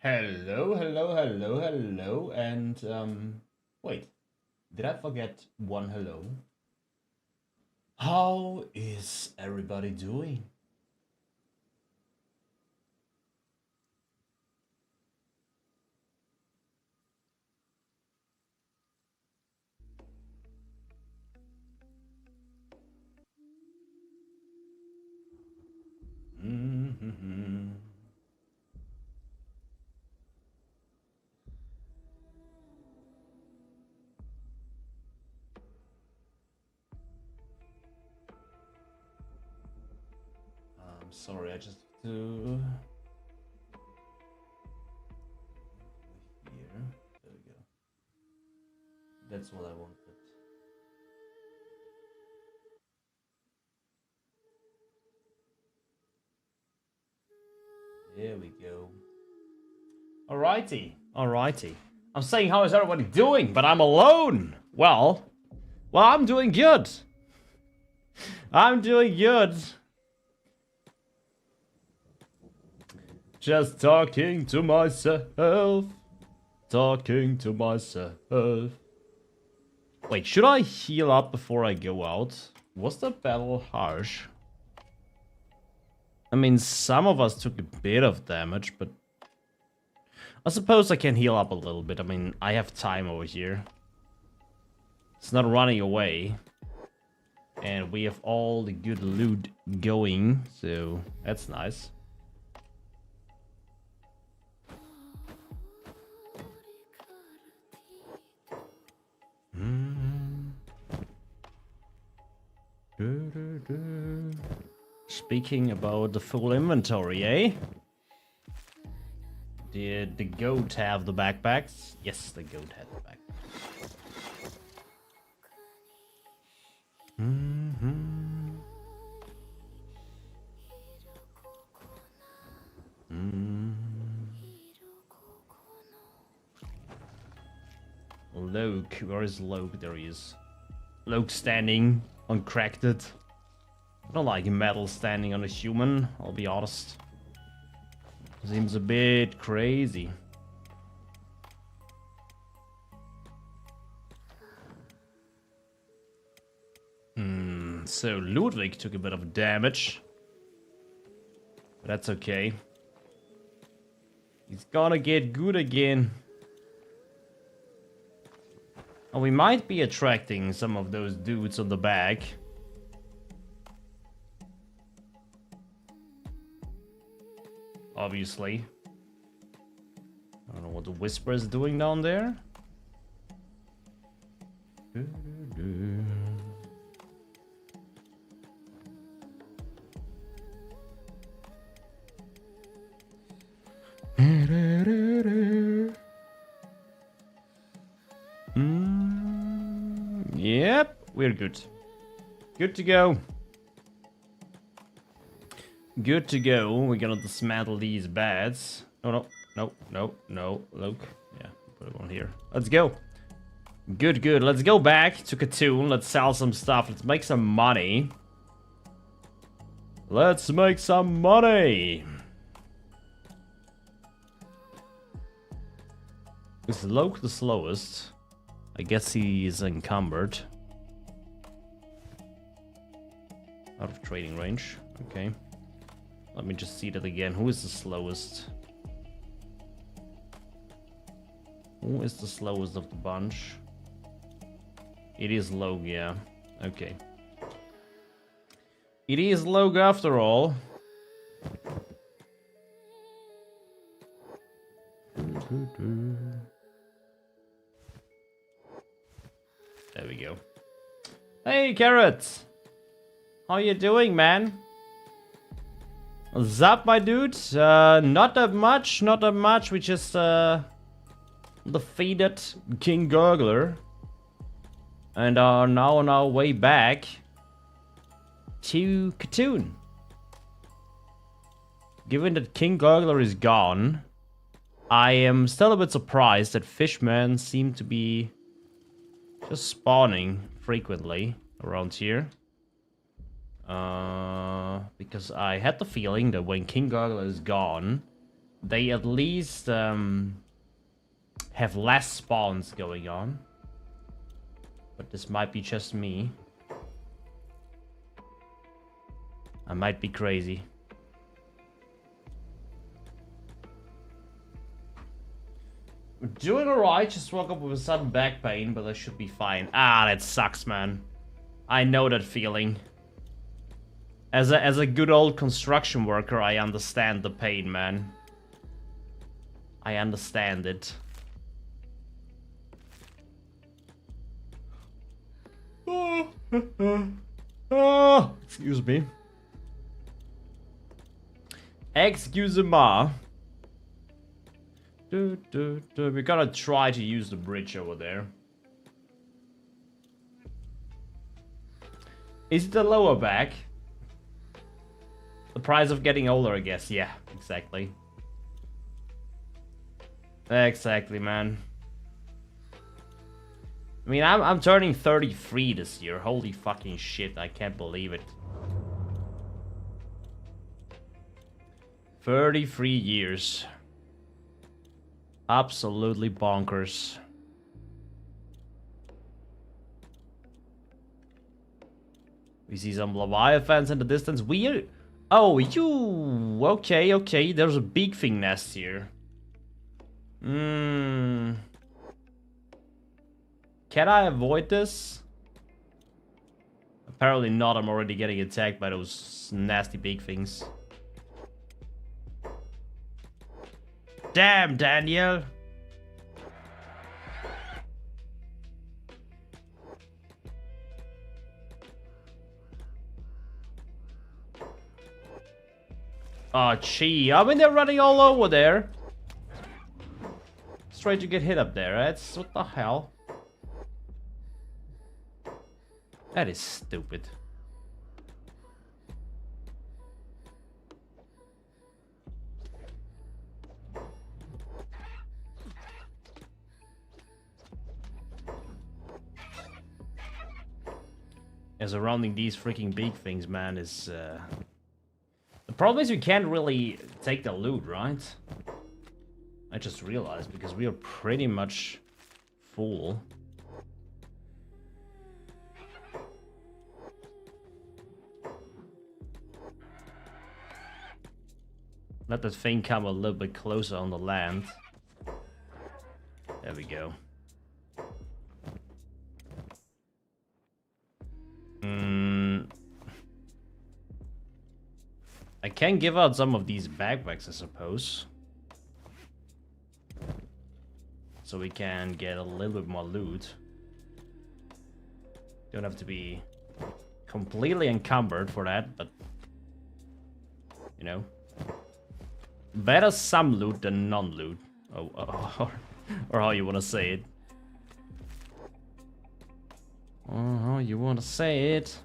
Hello, hello, hello, hello, and wait, did I forget one hello? How is everybody doing? Mm-hmm. I'm sorry, I just have to here. There we go. That's what I wanted. There we go. Alrighty, alrighty. I'm saying how is everybody doing, but I'm alone. Well, I'm doing good. I'm doing good. Just talking to myself. Talking to myself. Wait, should I heal up before I go out? Was the battle harsh? I mean, some of us took a bit of damage, but I suppose I can heal up a little bit. I mean, I have time over here. It's not running away. And we have all the good loot going, so that's nice. Speaking about the full inventory, eh? Did the goat have the backpacks? Yes, the goat had the backpacks. Loke, where is Loke? There he is. Loke standing on cracked it. I don't like metal standing on a human, I'll be honest. Seems a bit crazy. So Ludwig took a bit of damage. But that's okay. He's gonna get good again. And we might be attracting some of those dudes on the back. Obviously. I don't know what the Whisper is doing down there. Yep, we're good. Good to go. Good to go. We're gonna dismantle these bats. Oh no, no, no, no, Luke. Yeah, put it on here. Let's go. Good, good. Let's go back to Katoon. Let's sell some stuff. Let's make some money. Let's make some money. Is Luke the slowest? I guess he is encumbered. Out of trading range. Okay. Let me just see that again. Who is the slowest? Who is the slowest of the bunch? It is Logue, yeah. Okay. It is Logue after all. There we go. Hey, Carrot! How you doing, man? What's up, my dude? Not that much, not that much. We just defeated King Gurgler and are now on our way back to Katoon. Given that King Gurgler is gone, I am still a bit surprised that fishmen seem to be just spawning frequently around here. Because I had the feeling that when King Gurgler is gone, they at least have less spawns going on. But this might be just me. I might be crazy. We're doing alright, just woke up with a sudden back pain, but I should be fine. Ah, that sucks, man. I know that feeling. As a good old construction worker, I understand the pain, man. I understand it. Oh, excuse me. Excuse-moi. We're gonna try to use the bridge over there. Is it the lower back? The price of getting older, I guess. Yeah, exactly. Exactly, man. I mean, I'm turning 33 this year. Holy fucking shit, I can't believe it. 33 years. Absolutely bonkers. We see some leviathans in the distance. Weird. Oh, you... Okay, okay. There's a big thing nest here. Can I avoid this? Apparently not. I'm already getting attacked by those nasty big things. Damn, Daniel. Oh, gee. I mean, they're running all over there. Straight to get hit up there. That's... What the hell? That is stupid. Yeah, surrounding these freaking big things, man, is... The problem is we can't really take the loot, right? I just realized, because we are pretty much full. Let that thing come a little bit closer on the land. There we go. I can give out some of these backpacks, I suppose. So we can get a little bit more loot. Don't have to be completely encumbered for that, but... You know. Better some loot than non-loot. Or how you want to say it. Or how you want to say it.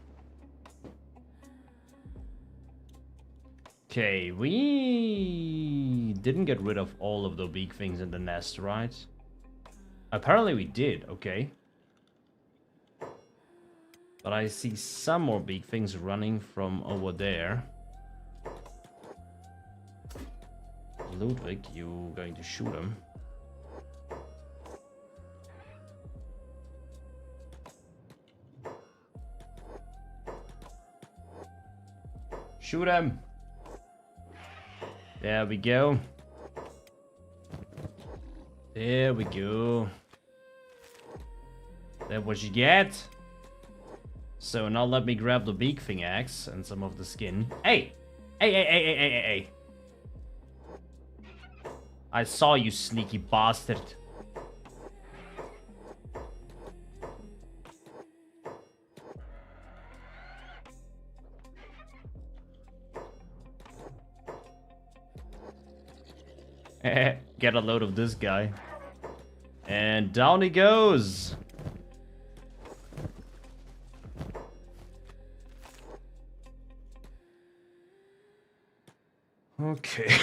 Okay, we didn't get rid of all of the big things in the nest, right? Apparently we did, okay. But I see some more big things running from over there. Ludwig, you going to shoot him? Shoot him! There we go. There we go. That's what you get. So now let me grab the big thing axe and some of the skin. Hey! Hey! I saw you, sneaky bastard. Get a load of this guy. And down he goes. Okay.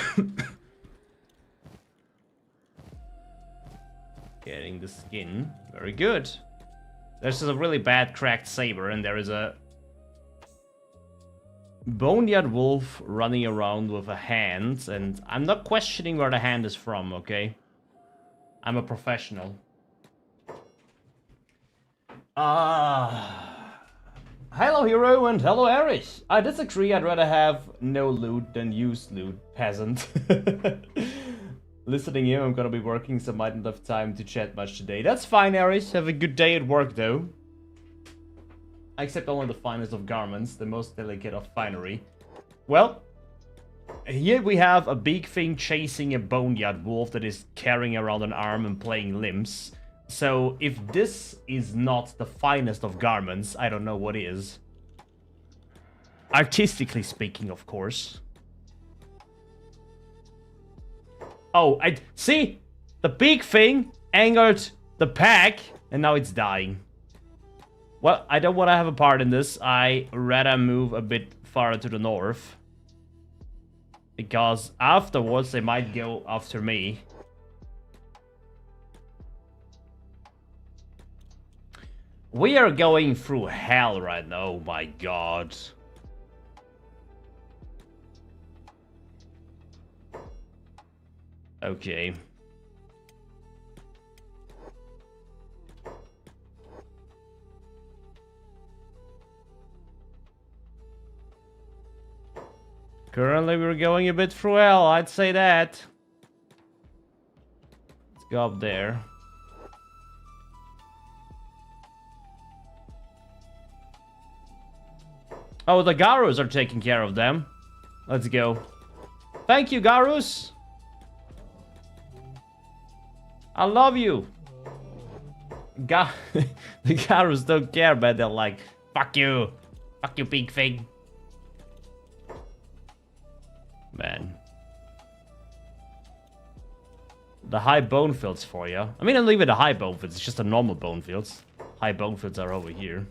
Getting the skin. Very good. There's a really bad cracked saber, and there is a Boneyard wolf running around with a hand, and I'm not questioning where the hand is from, okay? I'm a professional. Hello, hero, and hello, Erich. I disagree. I'd rather have no loot than use loot, peasant. Listening here, I'm gonna be working, so might not have time to chat much today. That's fine, Erich. Have a good day at work, though. I accept only the finest of garments, the most delicate of finery. Well, here we have a big thing chasing a boneyard wolf that is carrying around an arm and playing limbs. So if this is not the finest of garments, I don't know what is. Artistically speaking, of course. Oh, I see! The big thing angered the pack, and now it's dying. Well, I don't want to have a part in this. I rather move a bit farther to the north. Because afterwards they might go after me. We are going through hell right now, oh my god. Okay. Currently we're going a bit through hell, I'd say that. Let's go up there. Oh, the Garus are taking care of them. Let's go. Thank you, Garus. I love you. The Garus don't care, but they're like, fuck you. Fuck you, big thing. Man. The high bone fields for you. I mean, I'll leave it a high bone fields. It's just a normal bone fields. High bone fields are over here.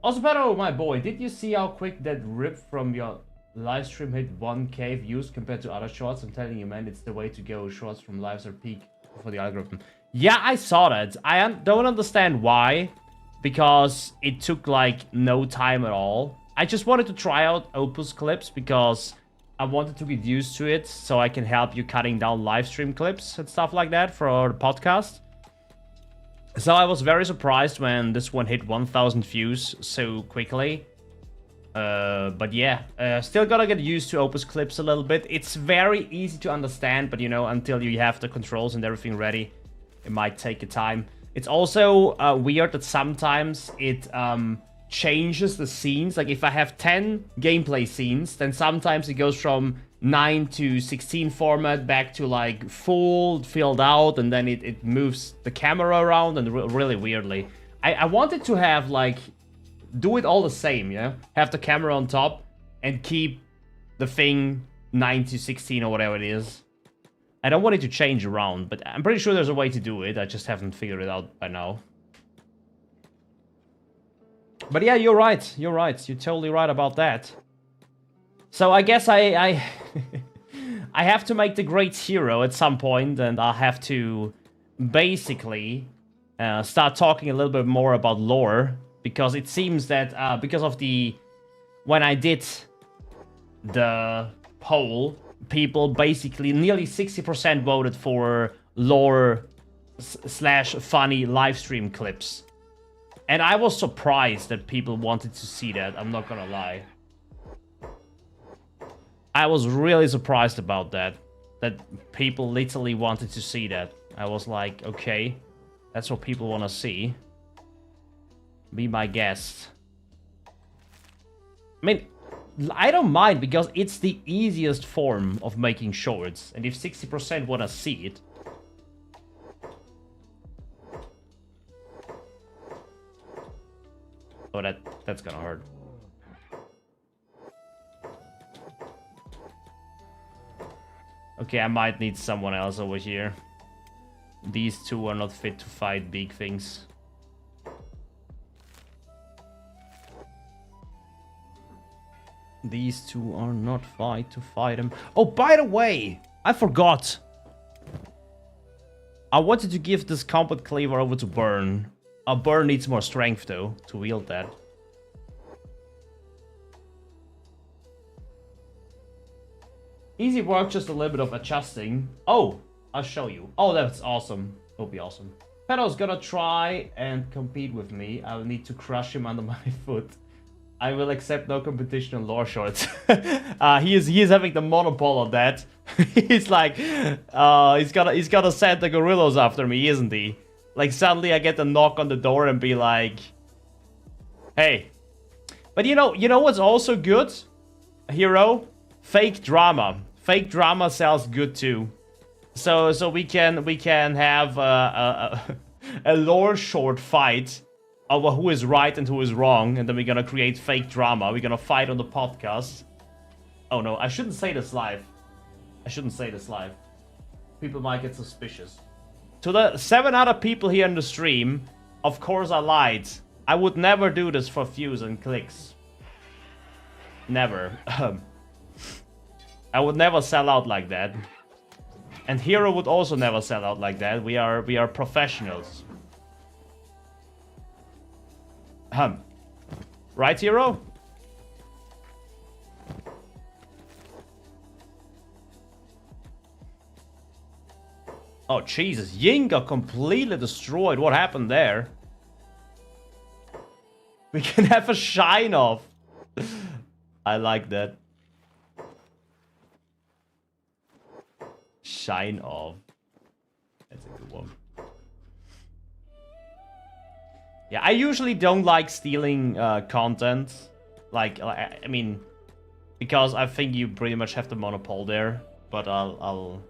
Also, Pedro, my boy, did you see how quick that rip from your live stream hit 1k views compared to other shorts? I'm telling you, man, it's the way to go. Shorts from lives are peak for the algorithm. Yeah, I saw that. I don't understand why. Because it took like no time at all. I just wanted to try out Opus clips because I wanted to get used to it so I can help you cutting down live stream clips and stuff like that for the podcast. So I was very surprised when this one hit 1,000 views so quickly. But yeah, still gotta get used to Opus clips a little bit. It's very easy to understand, but you know, until you have the controls and everything ready, it might take a time. It's also weird that sometimes it changes the scenes. Like if I have 10 gameplay scenes, then sometimes it goes from 9 to 16 format back to like full filled out, and then it moves the camera around and really weirdly. I wanted to have like do it all the same, yeah? Have the camera on top and keep the thing 9 to 16 or whatever it is. I don't want it to change around, but I'm pretty sure there's a way to do it. I just haven't figured it out by now. But yeah, you're right. You're right. You're totally right about that. So I guess I I have to make the great hero at some point, and I'll have to basically start talking a little bit more about lore, because it seems that because of when I did the poll, people basically nearly 60% voted for lore slash funny live stream clips. And I was surprised that people wanted to see that, I'm not gonna lie. I was really surprised about that people literally wanted to see that. I was like, okay, that's what people want to see. Be my guest. I mean, I don't mind because it's the easiest form of making shorts. And if 60% want to see it... Oh, that's gonna hurt. Okay, I might need someone else over here. These two are not fit to fight big things. These two are not fit to fight him. Oh, by the way, I forgot. I wanted to give this combat cleaver over to Burn. A bird needs more strength, though, to wield that. Easy work, just a little bit of adjusting. Oh, I'll show you. Oh, that's awesome. It'll be awesome. Pedro's gonna try and compete with me. I'll need to crush him under my foot. I will accept no competition on lore shorts. He is having the monopole on that. He's like, he's gonna send the gorillas after me, isn't he? Like suddenly I get a knock on the door and be like, hey. But you know what's also good, Hero? Fake drama. Fake drama sells good too. So we can have a lore short fight over who is right and who is wrong, and then we're gonna create fake drama. We're gonna fight on the podcast. Oh no, I shouldn't say this live. I shouldn't say this live. People might get suspicious. To the 7 other people here in the stream, of course I lied. I would never do this for views and clicks. Never. I would never sell out like that. And Hero would also never sell out like that. We are professionals. Right, Hero? Oh, Jesus. Ying got completely destroyed. What happened there? We can have a shine off. I like that. Shine off. That's a good one. Yeah, I usually don't like stealing content. Like, I mean, because I think you pretty much have the monopole there. But I'll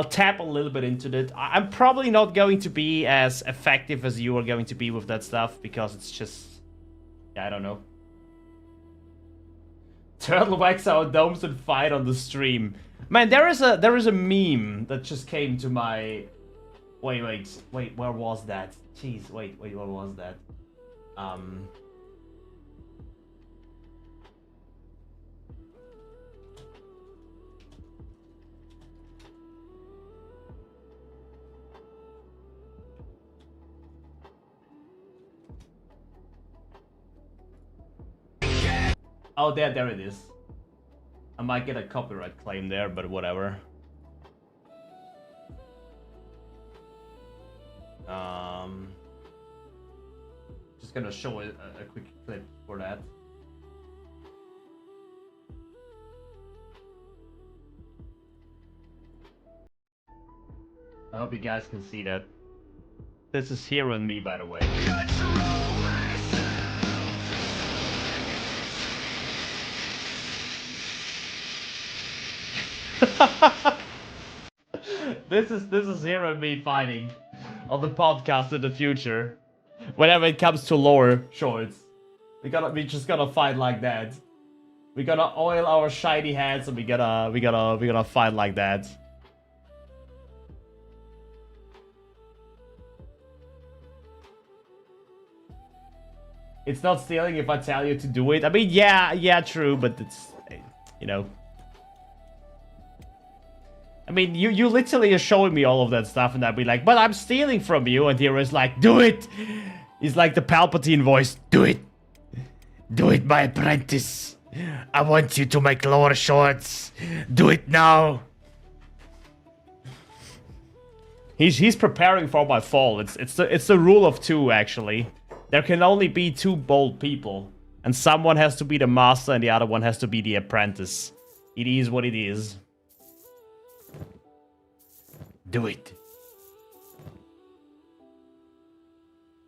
tap a little bit into it. I'm probably not going to be as effective as you are going to be with that stuff because it's just, yeah, I don't know. Turtle wax our domes and fight on the stream. Man, there is a meme that just came to my. Wait, where was that? Jeez, wait, where was that? Oh, there it is. I might get a copyright claim there, but whatever. Just gonna show a quick clip for that. I hope you guys can see that. This is Hero and me, by the way. This is Hero and me fighting on the podcast in the future. Whenever it comes to lore shorts, we just gonna fight like that. We gotta oil our shiny heads and we gotta fight like that. It's not stealing if I tell you to do it. I mean, yeah, true, but it's, you know. I mean, you literally are showing me all of that stuff and I'd be like, but I'm stealing from you. And Hero's like, do it. He's like the Palpatine voice. Do it. Do it, my apprentice. I want you to make lore shorts. Do it now. He's preparing for my fall. It's the rule of 2, actually. There can only be 2 bold people. And someone has to be the master and the other one has to be the apprentice. It is what it is. Do it.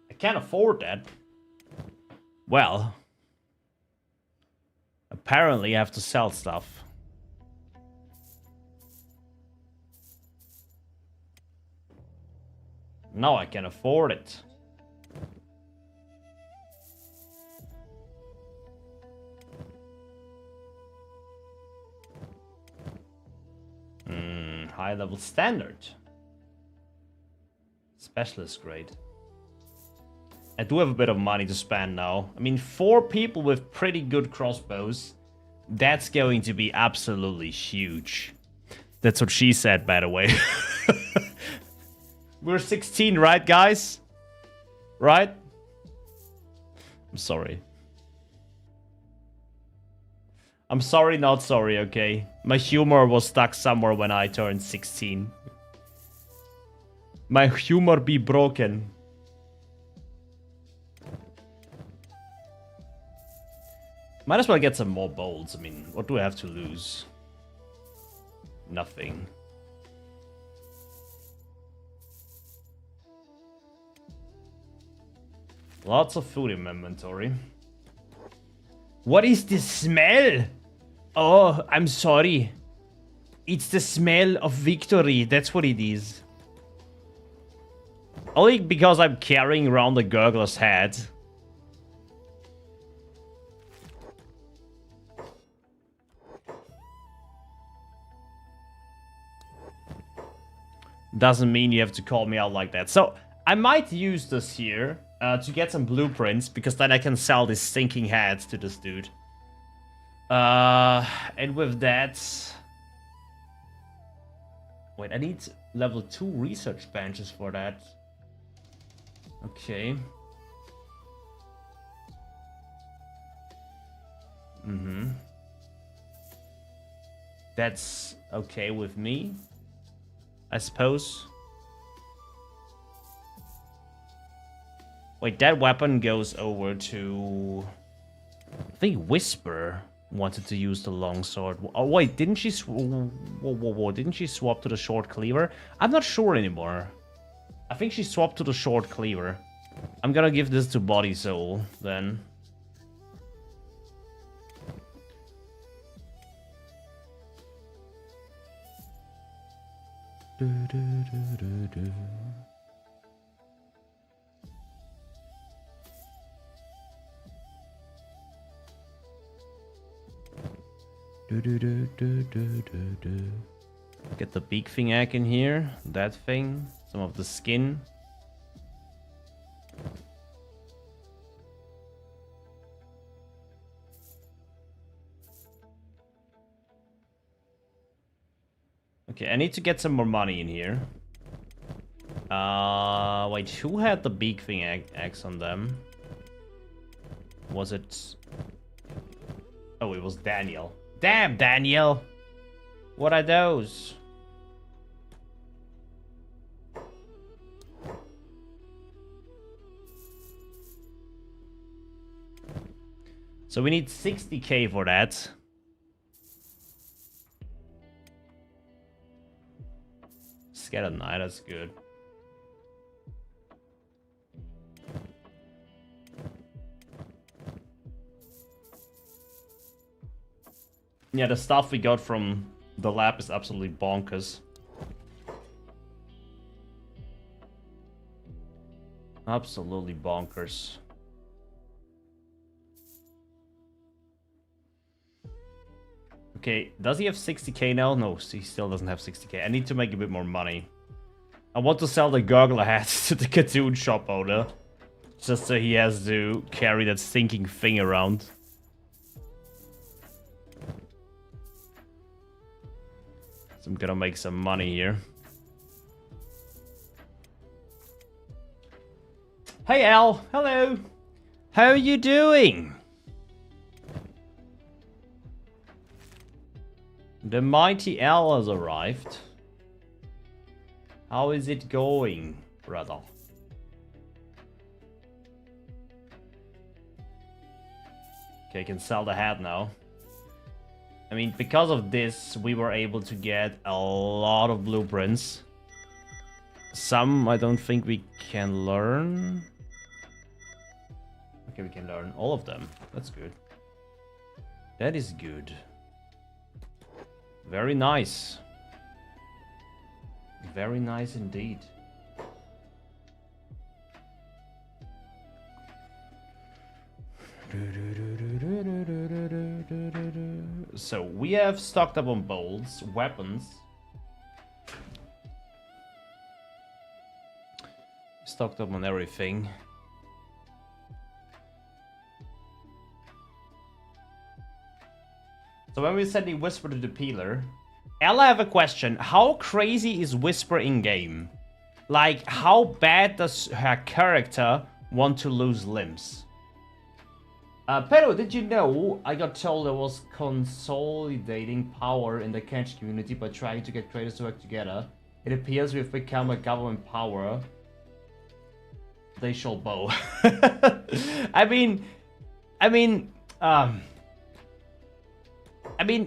I can't afford that. Well, apparently I have to sell stuff. No, I can afford it. High level standard. Specialist grade. I do have a bit of money to spend now. I mean, 4 people with pretty good crossbows. That's going to be absolutely huge. That's what she said, by the way. We're 16, right, guys? Right? I'm sorry. I'm sorry, not sorry, okay? My humor was stuck somewhere when I turned 16. My humor be broken. Might as well get some more bolts. I mean, what do I have to lose? Nothing. Lots of food in my inventory. What is the smell? Oh, I'm sorry. It's the smell of victory. That's what it is. Only because I'm carrying around the gurgler's head. Doesn't mean you have to call me out like that. So, I might use this here to get some blueprints, because then I can sell these stinking heads to this dude. And with that... Wait, I need level 2 research benches for that. Okay. That's okay with me, I suppose. Wait, that weapon goes over to... I think Whisper wanted to use the longsword. Oh wait, didn't she didn't she swap to the short cleaver? I'm not sure anymore. I think she swapped to the short cleaver. I'm gonna give this to Body Soul then. Get the beak thing egg in here, that thing, some of the skin. Okay, I need to get some more money in here. Wait, who had the beak thing eggs on them? Was it... Oh, it was Daniel. Damn, Daniel! What are those? So we need 60k for that. Scattered Knight, that's good. Yeah, the stuff we got from the lab is absolutely bonkers. Absolutely bonkers. Okay, does he have 60k now? No, he still doesn't have 60k. I need to make a bit more money. I want to sell the gurgler hats to the cartoon shop owner. Just so he has to carry that stinking thing around. So I'm gonna make some money here. Hey Al, hello. How are you doing? The mighty Al has arrived. How is it going, brother? Okay, I can sell the hat now. I mean, because of this, we were able to get a lot of blueprints. Some I don't think we can learn. Okay, we can learn all of them. That's good. That is good. Very nice. Very nice indeed. So we have stocked up on bolts, weapons. Stocked up on everything. So when we sending Whisper to the Peeler, Ella, I have a question. How crazy is Whisper in game? Like, how bad does her character want to lose limbs. Pero, did you know I got told there was consolidating power in the Kenshi community by trying to get creators to work together? It appears we've become a government power. They shall bow. I mean,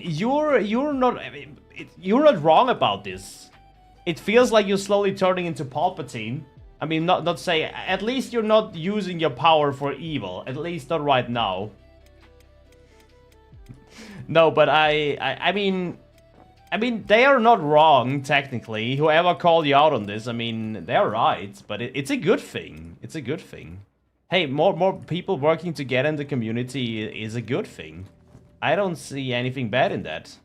you're not. You're not wrong about this. It feels like you're slowly turning into Palpatine. I mean, not say. At least you're not using your power for evil. At least not right now. No, but I mean, they are not wrong technically. Whoever called you out on this, I mean, they're right. But it's a good thing. It's a good thing. Hey, more people working together in the community is a good thing. I don't see anything bad in that.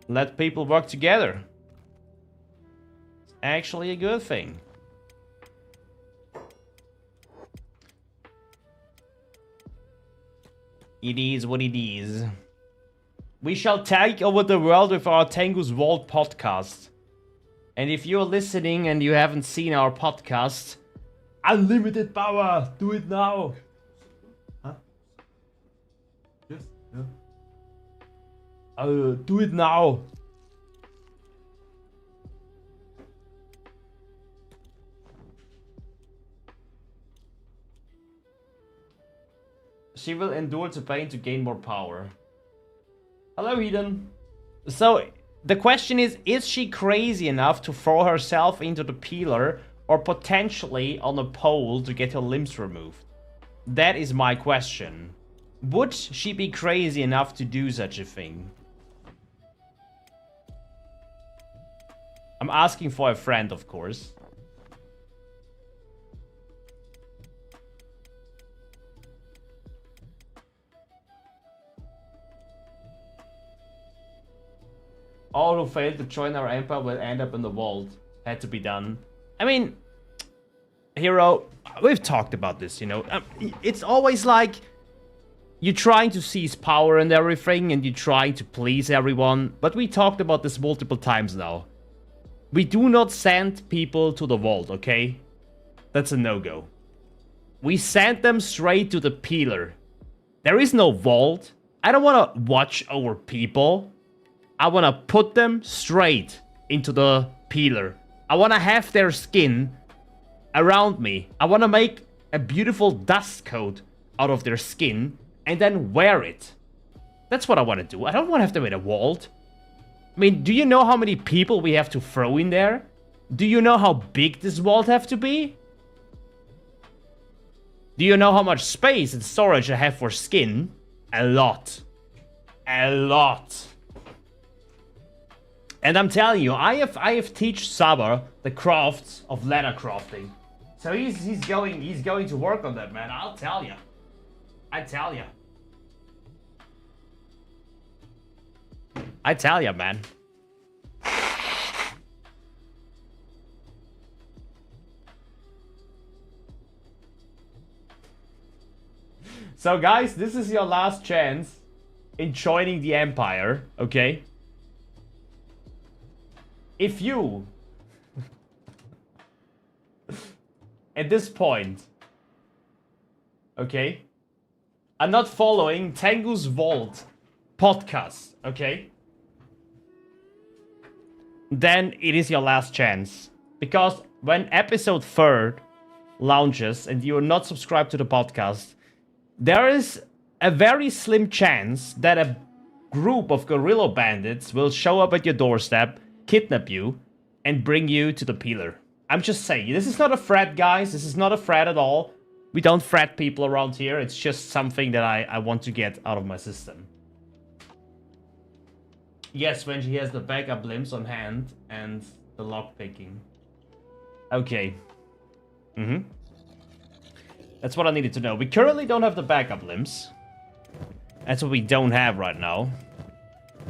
Let people work together. It's actually a good thing. It is what it is. We shall take over the world with our Tengu's Vault podcast. And if you're listening and you haven't seen our podcast, unlimited power, do it now. Huh? Yes, yeah. Do it now. She will endure the pain to gain more power. Hello, Eden. So, the question is she crazy enough to throw herself into the peeler or potentially on a pole to get her limbs removed? That is my question. Would she be crazy enough to do such a thing? I'm asking for a friend, of course. All who failed to join our empire will end up in the vault. Had to be done. I mean, Hero, we've talked about this, you know. It's always like you're trying to seize power and everything, and you're trying to please everyone. But we talked about this multiple times now. We do not send people to the vault, okay? That's a no-go. We send them straight to the peeler. There is no vault. I don't want to watch over people. I want to put them straight into the peeler. I want to have their skin around me. I want to make a beautiful dust coat out of their skin and then wear it. That's what I want to do. I don't want to have them in a vault. I mean, do you know how many people we have to throw in there? Do you know how big this vault have to be? Do you know how much space and storage I have for skin? A lot. A lot. And I'm telling you, I have teach Saba the crafts of leather crafting. So he's going to work on that, man. I'll tell you. I tell you. I tell you, man. So guys, this is your last chance in joining the Empire, okay? If you, at this point, okay, are not following Tengu's Vault podcast, okay, then it is your last chance. Because when episode 3 launches and you are not subscribed to the podcast, there is a very slim chance that a group of guerrilla bandits will show up at your doorstep, kidnap you, and bring you to the peeler. I'm just saying, this is not a threat, guys. This is not a threat at all. We don't threat people around here. It's just something that I want to get out of my system. Yes, when she has the backup limbs on hand and the lockpicking. Okay. That's what I needed to know. We currently don't have the backup limbs. That's what we don't have right now.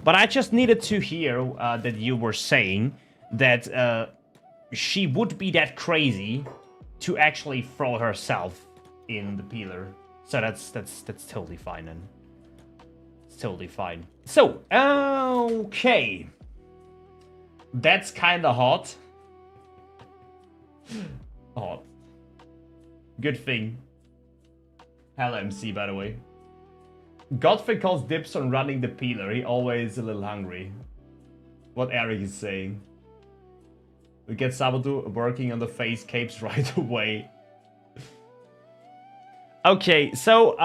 But I just needed to hear that you were saying that she would be that crazy to actually throw herself in the peeler. So that's totally fine then. It's totally fine. So, okay. That's kind of hot. Hot. Good thing. Hello, MC, by the way. Godfrey calls dips on running the peeler. He always a little hungry. What Eric is saying. We get Sabato working on the face capes right away. Okay, so,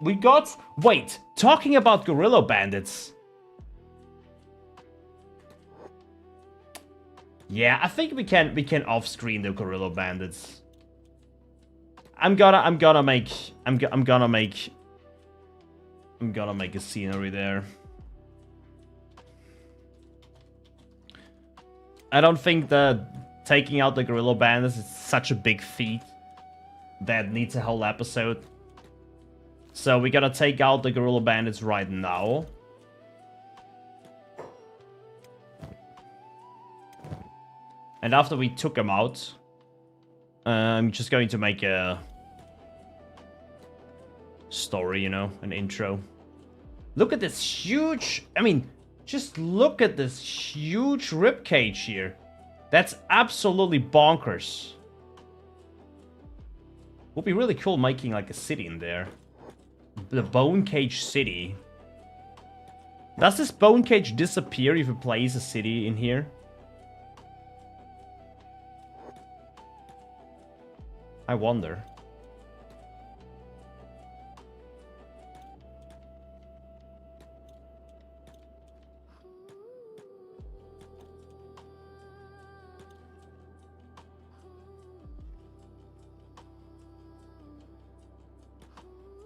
we got... Wait, talking about Gorilla Bandits. Yeah, I think we can off-screen the Gorilla Bandits. I'm gonna make a scenery there. I don't think that taking out the Gorilla Bandits is such a big feat that needs a whole episode. So we gotta take out the Gorilla Bandits right now. And after we took them out, I'm just going to make a story, you know, an intro. Look at this huge... I mean, just look at this huge ribcage here. That's absolutely bonkers. Would be really cool making like a city in there. The Bone Cage City. Does this Bone Cage disappear if you place a city in here? I wonder.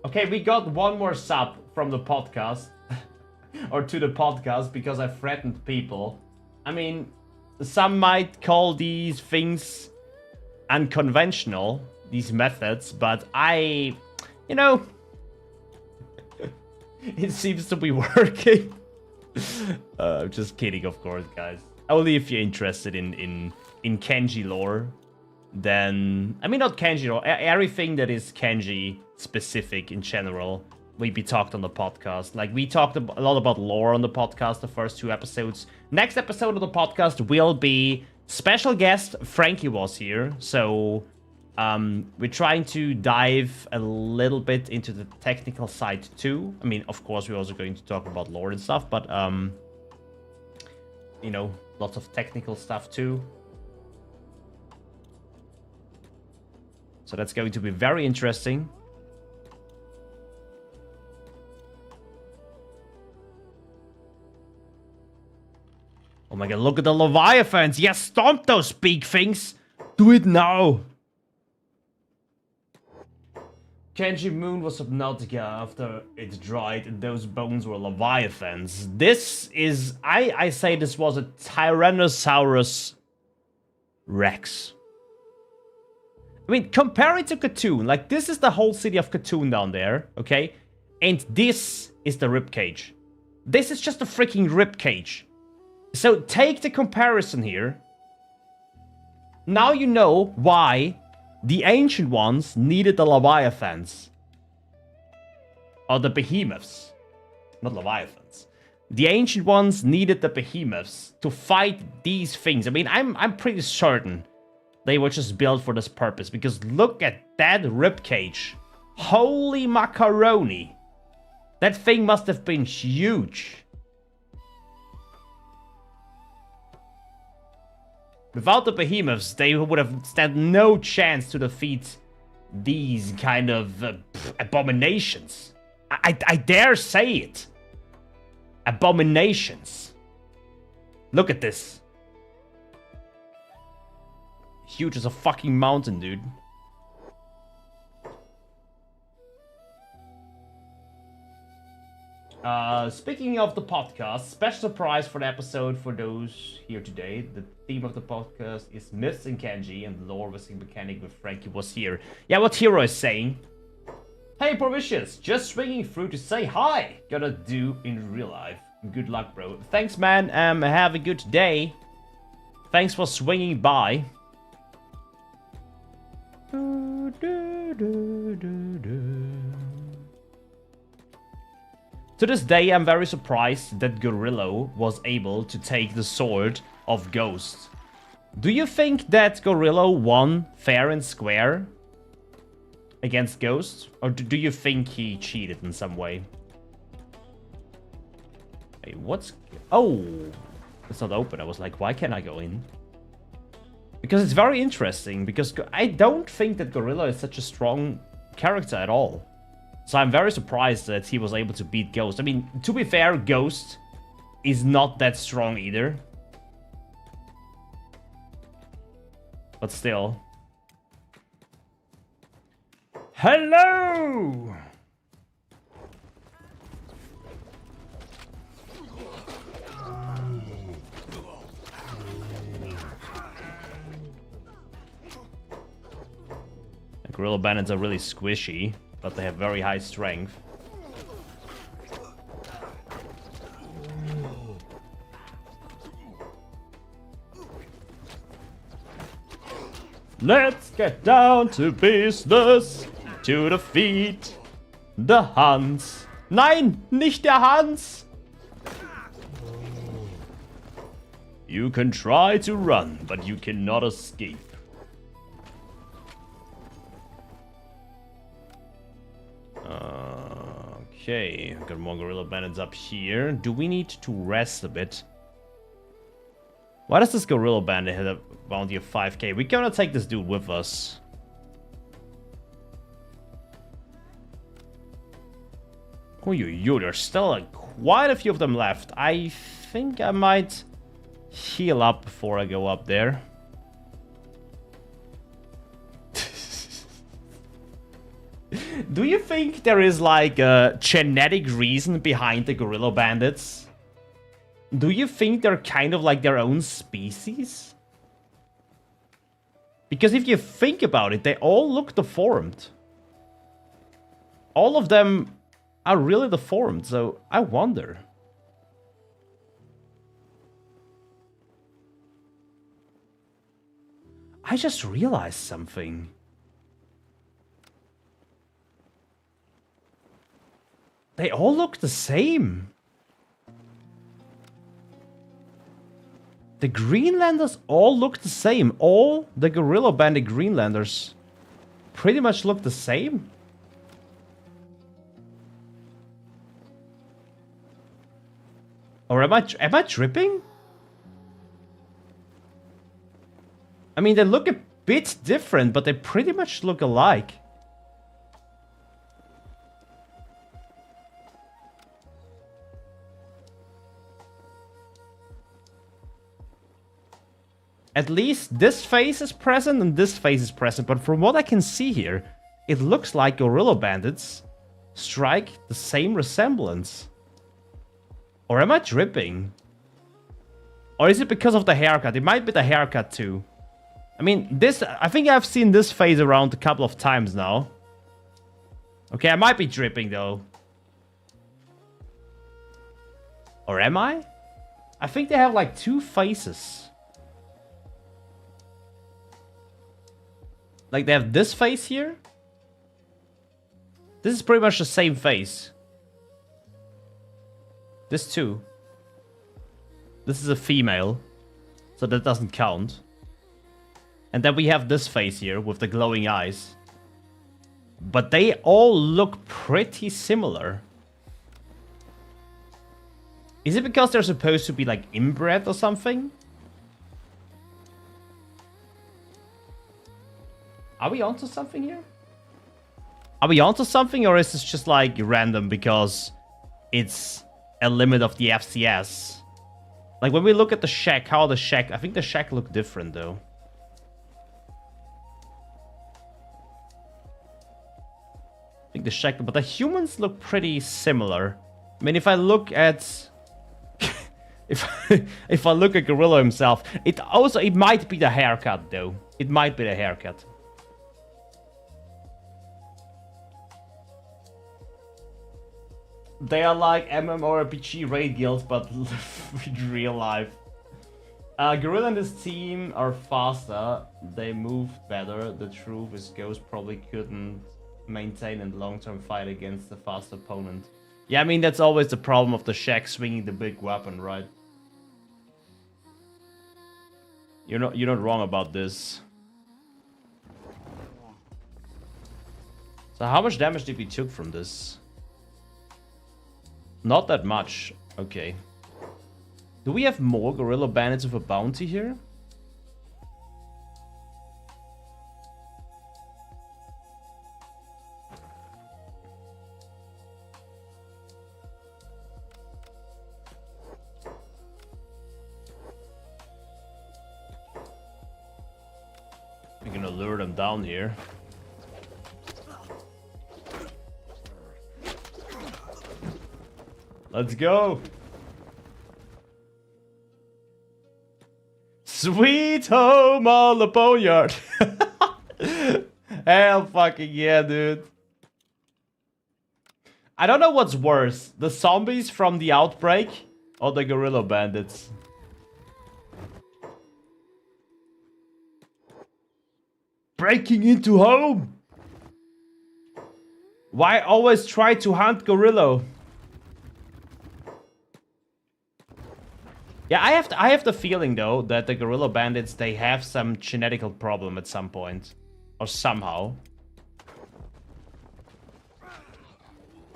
Okay, we got one more sub from the podcast. Or to the podcast, because I threatened people. I mean, some might call these things unconventional, these methods, but I, you know, it seems to be working. I'm just kidding, of course, guys. Only if you're interested in Kenshi lore, then, I mean, not Kenshi lore, everything that is Kenshi specific in general will be talked on the podcast. Like, we talked a lot about lore on the podcast, the first 2 episodes. Next episode of the podcast will be special guest Frankie was here, so we're trying to dive a little bit into the technical side too. I mean, of course, we're also going to talk about lore and stuff, but you know, lots of technical stuff too. So that's going to be very interesting. Oh my god, look at the Leviathans! Yes, stomp those big things! Do it now! Kenshi Moon was Subnautica after it dried, and those bones were Leviathans. This is... I say this was a Tyrannosaurus Rex. I mean, compare it to Katoon. Like, this is the whole city of Katoon down there, okay? And this is the ribcage. This is just a freaking ribcage. So take the comparison here. Now you know why the Ancient Ones needed the Leviathans. Or the Behemoths. Not Leviathans. The Ancient Ones needed the Behemoths to fight these things. I mean, I'm pretty certain they were just built for this purpose. Because look at that ribcage. Holy macaroni. That thing must have been huge. Without the Behemoths, they would have stand no chance to defeat these kind of abominations. I dare say it. Abominations. Look at this. Huge as a fucking mountain, dude. Speaking of the podcast, special surprise for the episode for those here today. The theme of the podcast is Myths in Kenshi, and the lore wrestling mechanic with Frankie was here. Yeah, what Hero is saying. Hey, Provicious, just swinging through to say hi. Gotta do in real life. Good luck, bro. Thanks, man. Have a good day. Thanks for swinging by. To this day, I'm very surprised that Gorillo was able to take the sword of Ghost. Do you think that Gorillo won fair and square? against Ghost? Or do you think he cheated in some way? Hey, what's... Oh! It's not open. I was like, why can't I go in? Because it's very interesting, because I don't think that Gorilla is such a strong character at all. So I'm very surprised that he was able to beat Ghost. I mean, to be fair, Ghost is not that strong either. But still. Hello! The Gorilla Bandits are really squishy, but they have very high strength. Let's get down to business, to defeat the Hans. Nein, nicht der Hans! You can try to run, but you cannot escape. Okay, got more Gorilla Bandits up here. Do we need to rest a bit? Why does this Gorilla Bandit hit a bounty of 5k? We're gonna take this dude with us. Oh, there's still like quite a few of them left. I think I might heal up before I go up there. Do you think there is like a genetic reason behind the Gorilla Bandits? Do you think they're kind of like their own species? Because if you think about it, they all look deformed. All of them are really deformed, so I wonder. I just realized something. They all look the same. The Greenlanders all look the same. All the Gorilla Bandit Greenlanders pretty much look the same. Or am I tripping? I mean, they look a bit different, but they pretty much look alike. At least this face is present and this face is present, but from what I can see here, it looks like Gorilla Bandits strike the same resemblance. Or am I tripping? Or is it because of the haircut? It might be the haircut too. I mean, I think I've seen this face around a couple of times now. Okay, I might be tripping though. Or am I? I think they have like two faces. Like they have this face here. This is pretty much the same face. This too. This is a female, so that doesn't count. And then we have this face here with the glowing eyes. But they all look pretty similar. Is it because they're supposed to be like inbred or something? Are we onto something here? Are we onto something, or is this just like random because it's a limit of the FCS? Like when we look at the shack, how the shack... I think the shack look different though. I think the shack... But the humans look pretty similar. I mean, if I look at... if I look at Gorilla himself, it might be the haircut though. It might be the haircut. They are like MMORPG raid guilds, but in real life. Gorilla and his team are faster. They move better. The truth is, Ghost probably couldn't maintain a long-term fight against a fast opponent. Yeah, I mean, that's always the problem of the shack swinging the big weapon, right? You're not wrong about this. So how much damage did we took from this? Not that much. Okay. Do we have more gorilla bandits with a bounty here? We're gonna lure them down here. Let's go! Sweet home on the boneyard! Hell fucking yeah, dude. I don't know what's worse, the zombies from the outbreak or the gorilla bandits. Breaking into home! Why always try to hunt gorilla? Yeah, I have the feeling though that the gorilla bandits, they have some genetical problem at some point. Or somehow.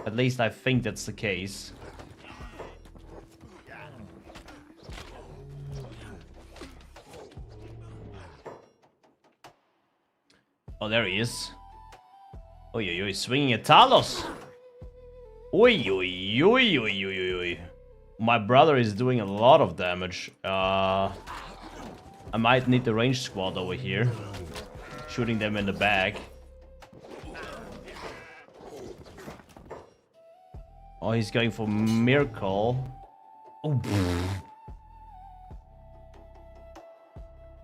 At least I think that's the case. Oh, there he is. Oi, oi, oi, swinging at Talos. Oi, oi, oi, oi, oi, oi. My brother is doing a lot of damage. I might need the range squad over here. Shooting them in the back. Oh, he's going for Miracle. Oh.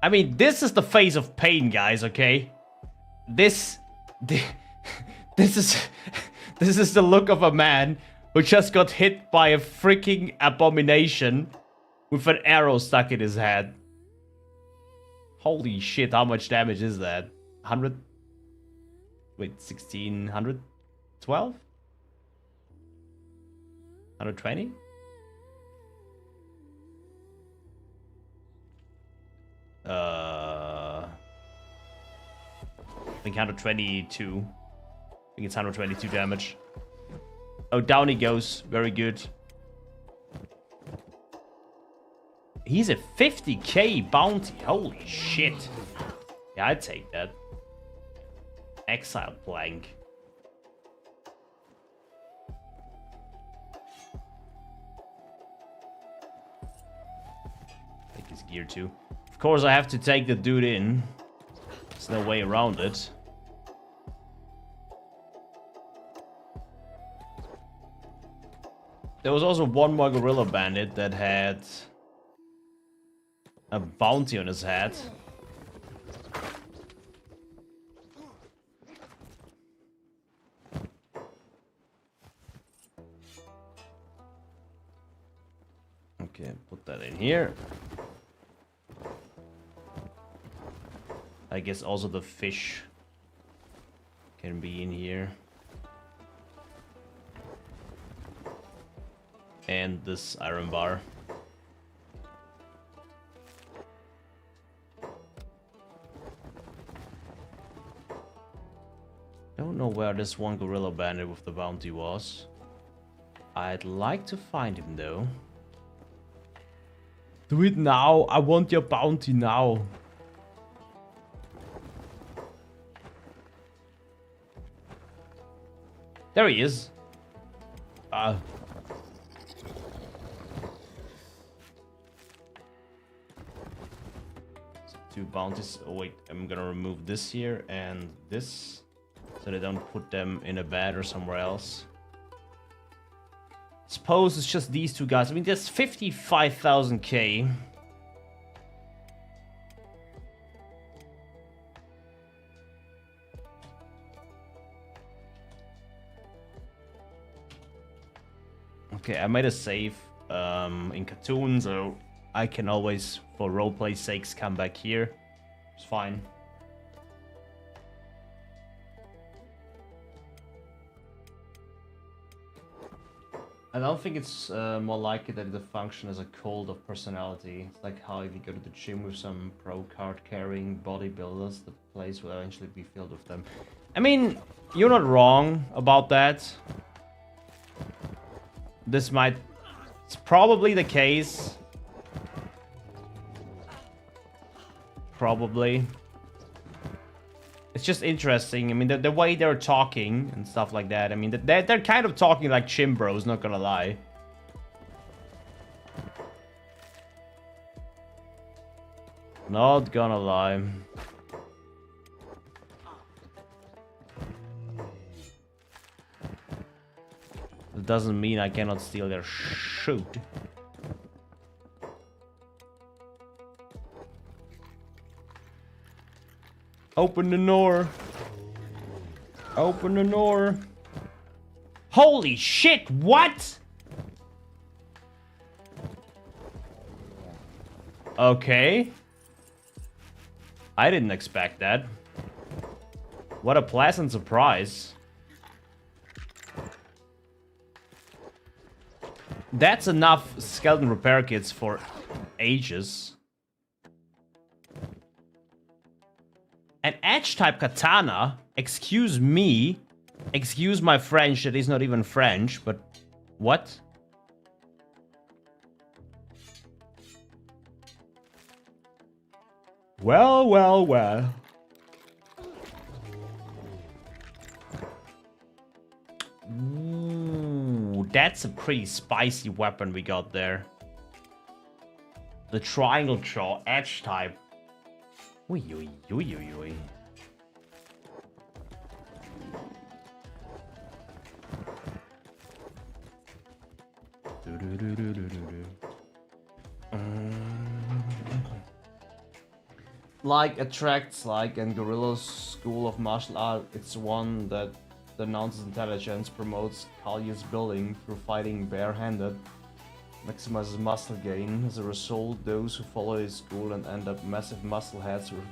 I mean, this is the face of pain, guys, okay? This is the look of a man who just got hit by a freaking abomination with an arrow stuck in his head. Holy shit, how much damage is that? 100? Wait, 1600? 12? 120? I think 122. I think it's 122 damage. Oh, down he goes. Very good. He's a 50k bounty. Holy shit. Yeah, I'd take that. Exile plank. Take his gear too. Of course, I have to take the dude in. There's no way around it. There was also one more gorilla bandit that had a bounty on his head. Okay, put that in here. I guess also the fish can be in here. And this iron bar. Don't know where this one gorilla bandit with the bounty was. I'd like to find him though. Do it now. I want your bounty now. There he is. Two bounties. Oh wait, I'm gonna remove this here and this, so they don't put them in a bed or somewhere else. Suppose it's just these two guys. I mean, there's 55,000k. Okay, I made a save in Cartoon, so I can always, for roleplay sakes, come back here. It's fine. I don't think it's more likely that it'll function as a cult of personality. It's like how if you go to the gym with some pro card carrying bodybuilders, the place will eventually be filled with them. I mean, you're not wrong about that. It's probably the case. Probably. It's just interesting. I mean, the way they're talking and stuff like that. I mean, they're kind of talking like gym bros, not gonna lie. Not gonna lie. It doesn't mean I cannot steal their shoot. Open the door. Open the door. Holy shit, what? Okay. I didn't expect that. What a pleasant surprise. That's enough skeleton repair kits for ages. An edge-type katana? Excuse me? Excuse my French, that is not even French, but... What? Well, well, well. Ooh, that's a pretty spicy weapon we got there. The triangle jaw, edge-type. Ui, ui, ui, ui, ui. Like attracts like and Gorilla's school of martial art, it's one that denounces intelligence, promotes Kalia's building through fighting barehanded, maximizes muscle gain. As a result, those who follow his school and end up massive muscle heads with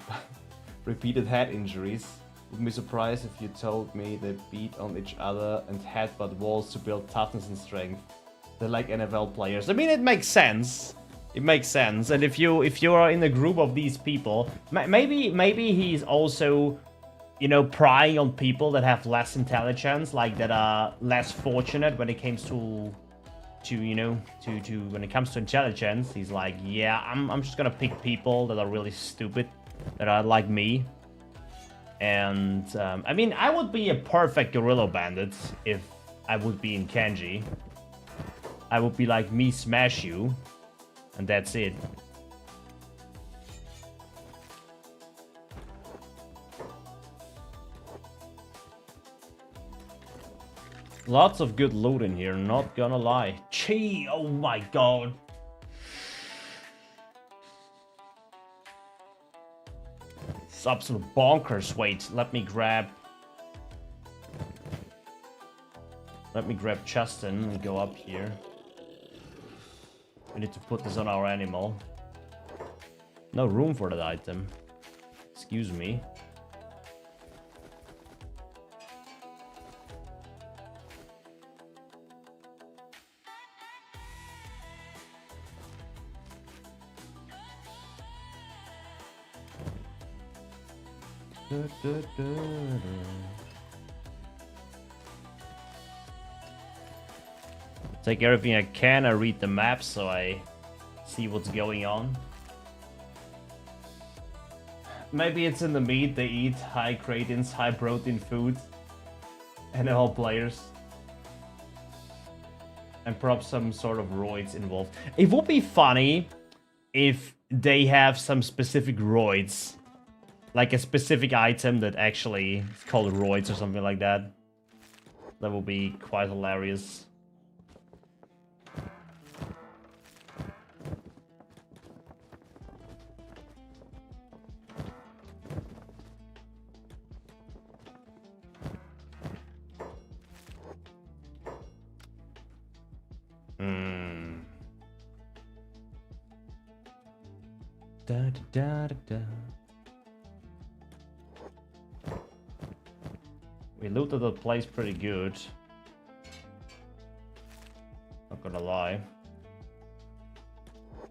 repeated head injuries. Wouldn't be surprised if you told me they beat on each other and headbutt walls to build toughness and strength. They're like NFL players. I mean, it makes sense. It makes sense. And if you are in a group of these people, maybe he's also, you know, prying on people that have less intelligence, like that are less fortunate when it comes to you know, to when it comes to intelligence. He's like, yeah, I'm just gonna pick people that are really stupid, that are like me. And I mean, I would be a perfect gorilla bandit if I would be in Kenshi. I would be like, me smash you, and that's it. Lots of good loot in here, not gonna lie. Gee, oh my god. It's absolute bonkers. Wait, let me grab Justin and go up here. We need to put this on our animal. No room for that item. Excuse me. Take everything I can. I read the map so I see what's going on. Maybe it's in the meat. They eat high creatines, high protein food. NFL players. And perhaps some sort of roids involved. It would be funny if they have some specific roids. Like a specific item that actually is called roids or something like that. That would be quite hilarious. Da da da da. We looted the place pretty good. gonna lie.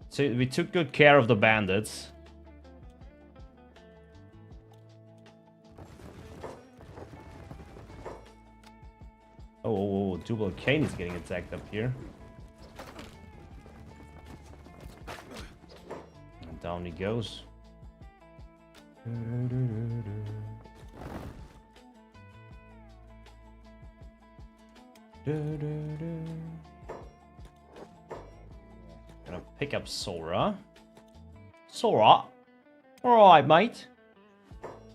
So we took good care of the bandits. Oh, Double Cane is getting attacked up here. And down he goes. Gonna pick up Sora. Sora! Alright, mate.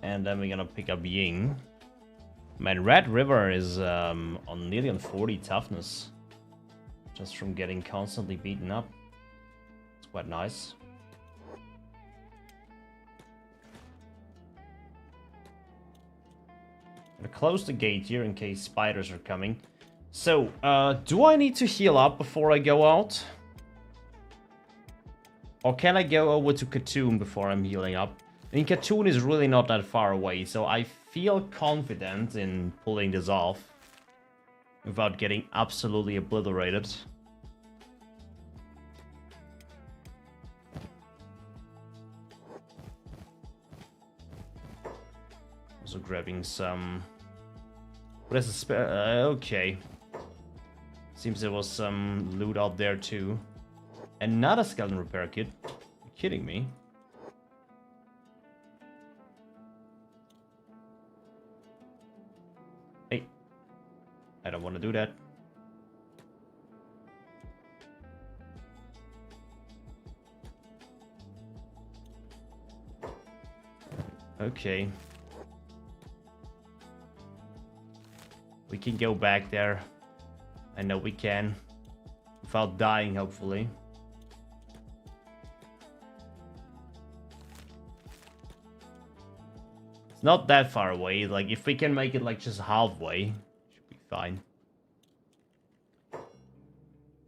And then we're gonna pick up Ying. Man, Red River is nearly on 40 toughness. Just from getting constantly beaten up. It's quite nice. Gonna close the gate here in case spiders are coming. So, do I need to heal up before I go out? Or can I go over to Katoon before I'm healing up? I mean, Katoon is really not that far away, so I feel confident in pulling this off without getting absolutely obliterated. Also grabbing some... What is the okay. Seems there was some loot out there too. Another skeleton repair kit. You're kidding me? Hey. I don't want to do that. Okay. We can go back there. I know we can. Without dying, hopefully. It's not that far away. Like, if we can make it, like, just halfway, should be fine.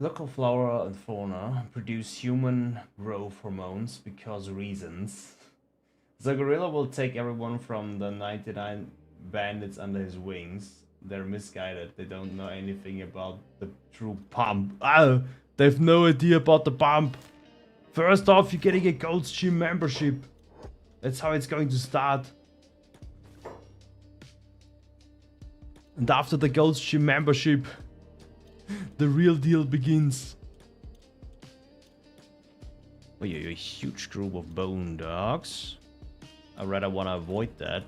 Local flora and fauna produce human growth hormones because reasons. The gorilla will take everyone from the 99 bandits under his wings. They're misguided. They don't know anything about the true pump. Oh, they've no idea about the pump. First off, you're getting a Gold's Gym membership. That's how it's going to start. And after the Gold's Gym membership, the real deal begins. Oh, you're a huge group of bone dogs. I rather want to avoid that.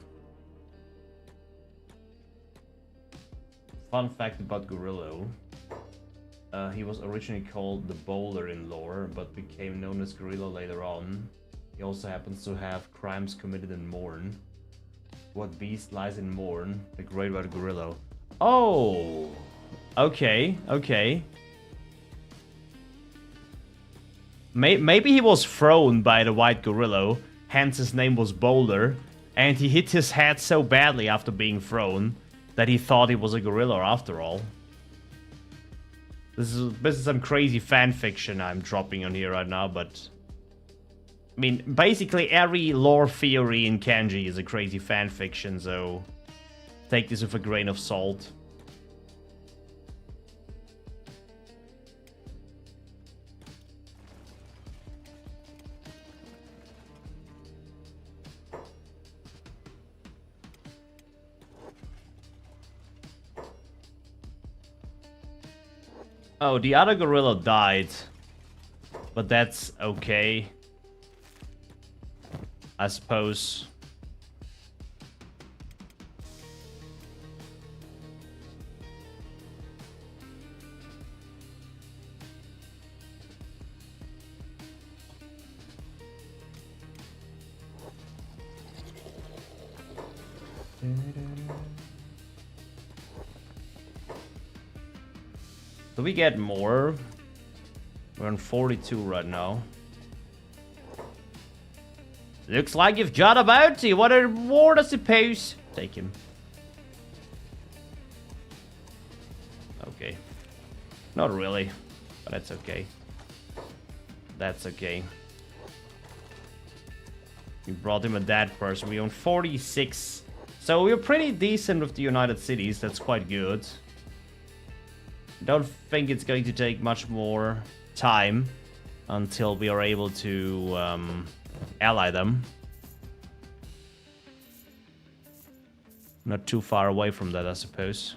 Fun fact about Gorillo. He was originally called the Boulder in lore, but became known as Gorilla later on. He also happens to have crimes committed in Morn. What beast lies in Morn? The Great Red Gorilla. Oh! Okay, okay. Maybe he was thrown by the White Gorilla, hence his name was Boulder, and he hit his head so badly after being thrown that he thought he was a gorilla after all. This is some crazy fan fiction I'm dropping on here right now, but... I mean, basically every lore theory in Kenshi is a crazy fan fiction, so... take this with a grain of salt. Oh, the other gorilla died. But that's okay. I suppose. Do we get more? We're on 42 right now. Looks like you've got a bounty. What a reward, I suppose. Take him. Okay. Not really, but that's okay. That's okay. We brought him a dead person. We own 46. So we're pretty decent with the United Cities. That's quite good. Don't think it's going to take much more time until we are able to ally them. Not too far away from that, I suppose.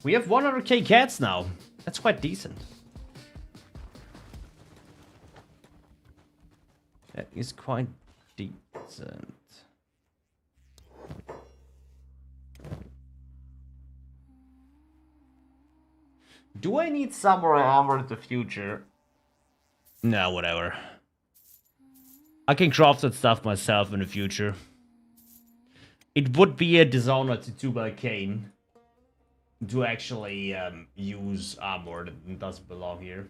We have 100k cats now. That's quite decent. That is quite decent. Do I need samurai armor in the future? No, whatever. I can craft that stuff myself in the future. It would be a dishonor to Tubalcain to actually use armor that doesn't belong here.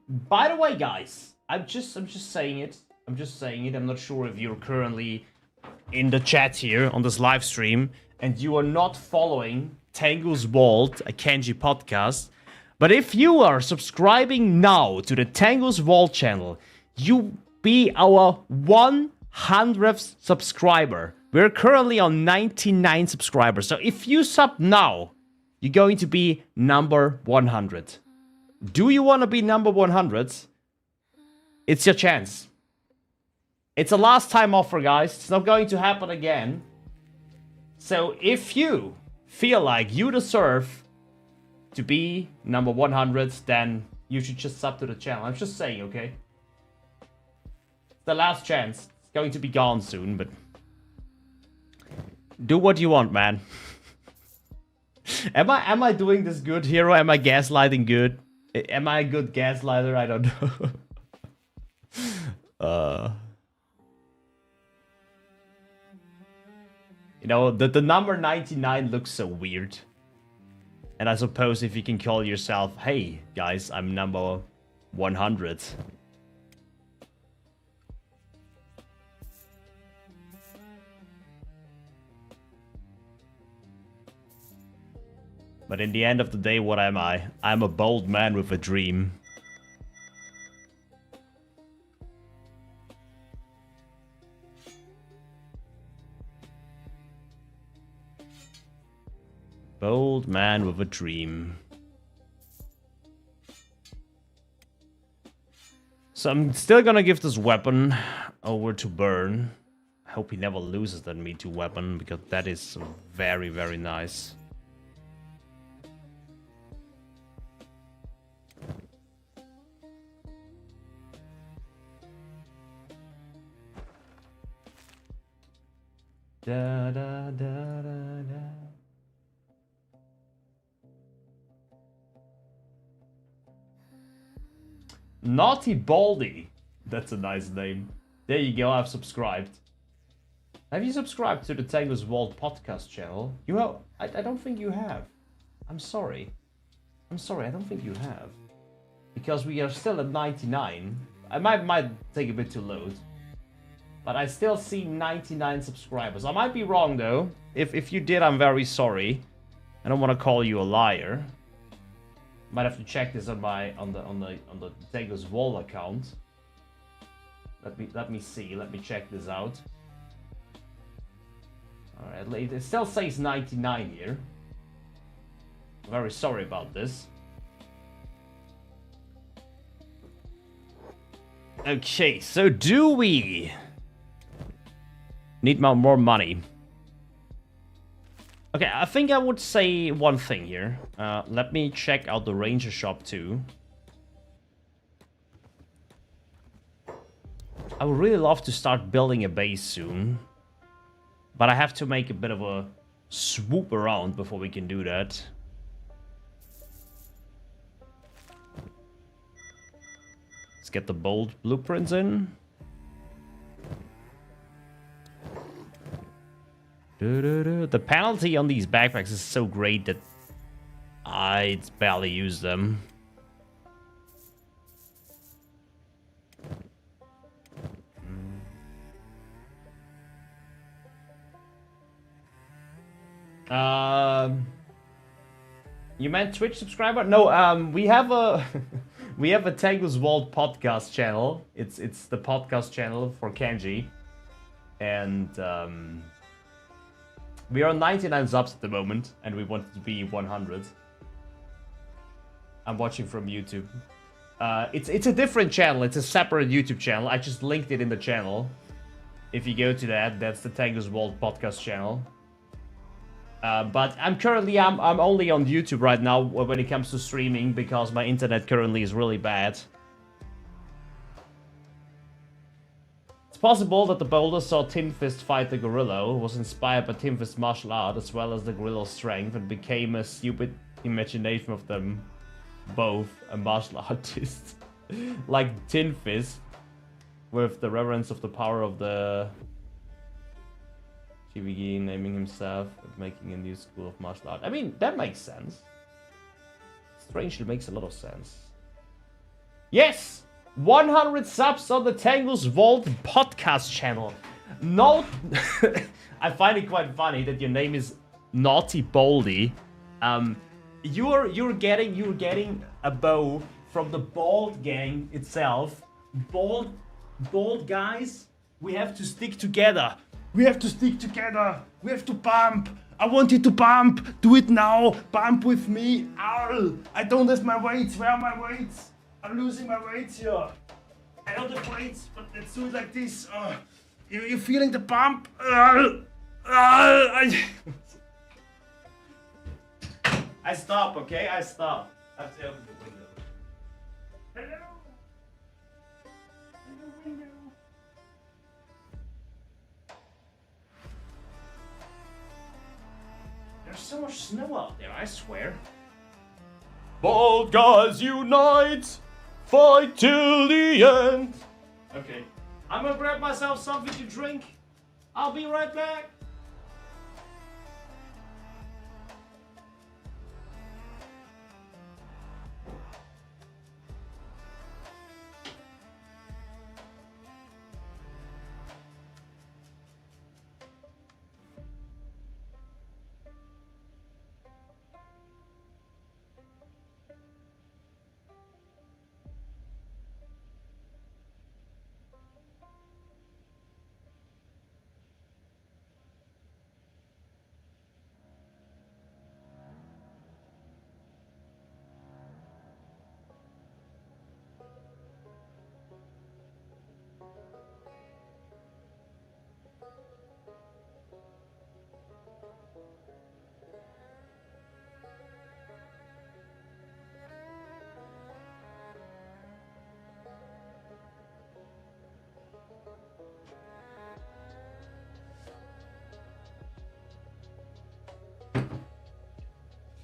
By the way, guys, I'm just saying it. I'm just saying it. I'm not sure if you're currently in the chat here on this live stream and you are not following Tango's Vault, a Kenshi podcast. But if you are subscribing now to the Tango's Vault channel, you be our 100th subscriber. We're currently on 99 subscribers. So if you sub now, you're going to be number 100. Do you want to be number 100? It's your chance. It's a last time offer, guys. It's not going to happen again. So if you feel like you deserve to be number 100, then you should just sub to the channel. I'm just saying, okay? It's the last chance. It's going to be gone soon, but do what you want, man. Am I doing this good, Hero? Am I gaslighting good? Am I a good gaslighter? I don't know. You know, the number 99 looks so weird. And I suppose if you can call yourself, hey, guys, I'm number 100. But in the end of the day, what am I? I'm a bold man with a dream. Bold man with a dream. So I'm still gonna give this weapon over to Burn. I hope he never loses that Me Too weapon, because that is very, very nice. Da da da da da. Naughty Baldy. That's a nice name. There you go, I've subscribed. Have you subscribed to the Tango's Vault podcast channel? You have? I don't think you have. I'm sorry. I'm sorry, I don't think you have. Because we are still at 99. I might take a bit to load. But I still see 99 subscribers. I might be wrong though. If you did, I'm very sorry. I don't want to call you a liar. Might have to check this on the Tango's Vault account. Let me see. Let me check this out. Alright, it still says 99 here. I'm very sorry about this. Okay, so do we need more money? Okay, I think I would say one thing here. Let me check out the ranger shop too. I would really love to start building a base soon. But I have to make a bit of a swoop around before we can do that. Let's get the bold blueprints in. The penalty on these backpacks is so great that I barely use them. You meant Twitch subscriber? No, we have a We have a Tangus Vault podcast channel. It's the podcast channel for Kenshi. And we are on 99 subs at the moment, and we want to be 100. I'm watching from YouTube. It's a different channel. It's a separate YouTube channel. I just linked it in the channel. If you go to that, that's the Tangus Vault podcast channel. But I'm only on YouTube right now when it comes to streaming because my internet currently is really bad. It's possible that the boulder saw Tin Fist fight the gorilla, was inspired by Tin Fist's martial art as well as the gorilla's strength, and became a stupid imagination of them both a martial artist. Like Tin Fist, with the reverence of the power of the GVG naming himself and making a new school of martial art. I mean, that makes sense. Strangely makes a lot of sense. Yes! 100 subs on the Tangus Vault podcast channel. No, I find it quite funny that your name is Naughty Baldy. You're getting a bow from the Bald gang itself. Bald guys, we have to stick together. We have to stick together. We have to bump. I want you to bump. Do it now. Bump with me. Ow. I don't have my weights. Where are my weights? I'm losing my weights here. I don't have weights, but let's do it like this. You're feeling the bump? I stop, okay? I stop. I have to open the window. Hello? Hello, window. There's so much snow out there, I swear. Bald guys unite! Fight till the end! Okay, I'm gonna grab myself something to drink. I'll be right back.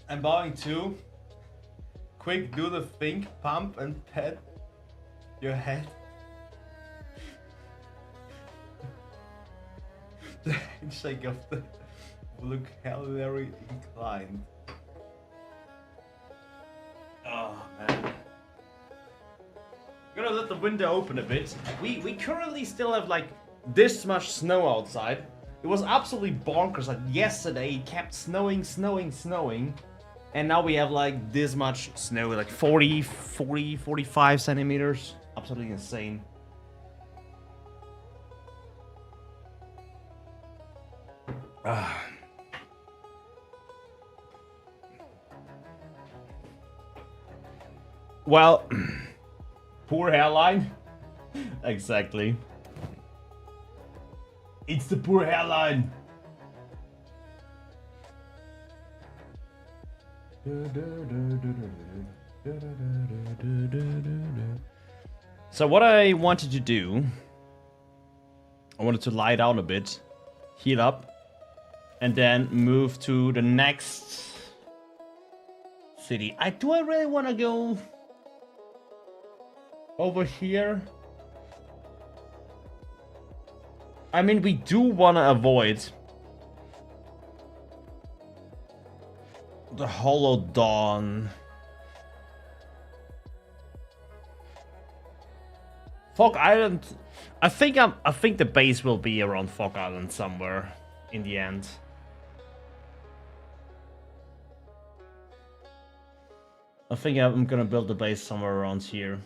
I'm bowing too. Quick, do the think, pump and pat your head. The handshake of the vocabulary inclined. Oh man. I'm gonna let the window open a bit. We currently still have like this much snow outside. It was absolutely bonkers. Like yesterday it kept snowing. And now we have like this much snow, like 45 centimeters. Absolutely insane. Well, poor hairline. Exactly. It's the poor hairline. So what I wanted to do, I wanted to lie down a bit, heal up, and then move to the next city. Do I really want to go over here? I mean, we do want to avoid the Hollow Dawn. Fog Island. I think the base will be around Fog Island somewhere in the end. I think I'm gonna build the base somewhere around here.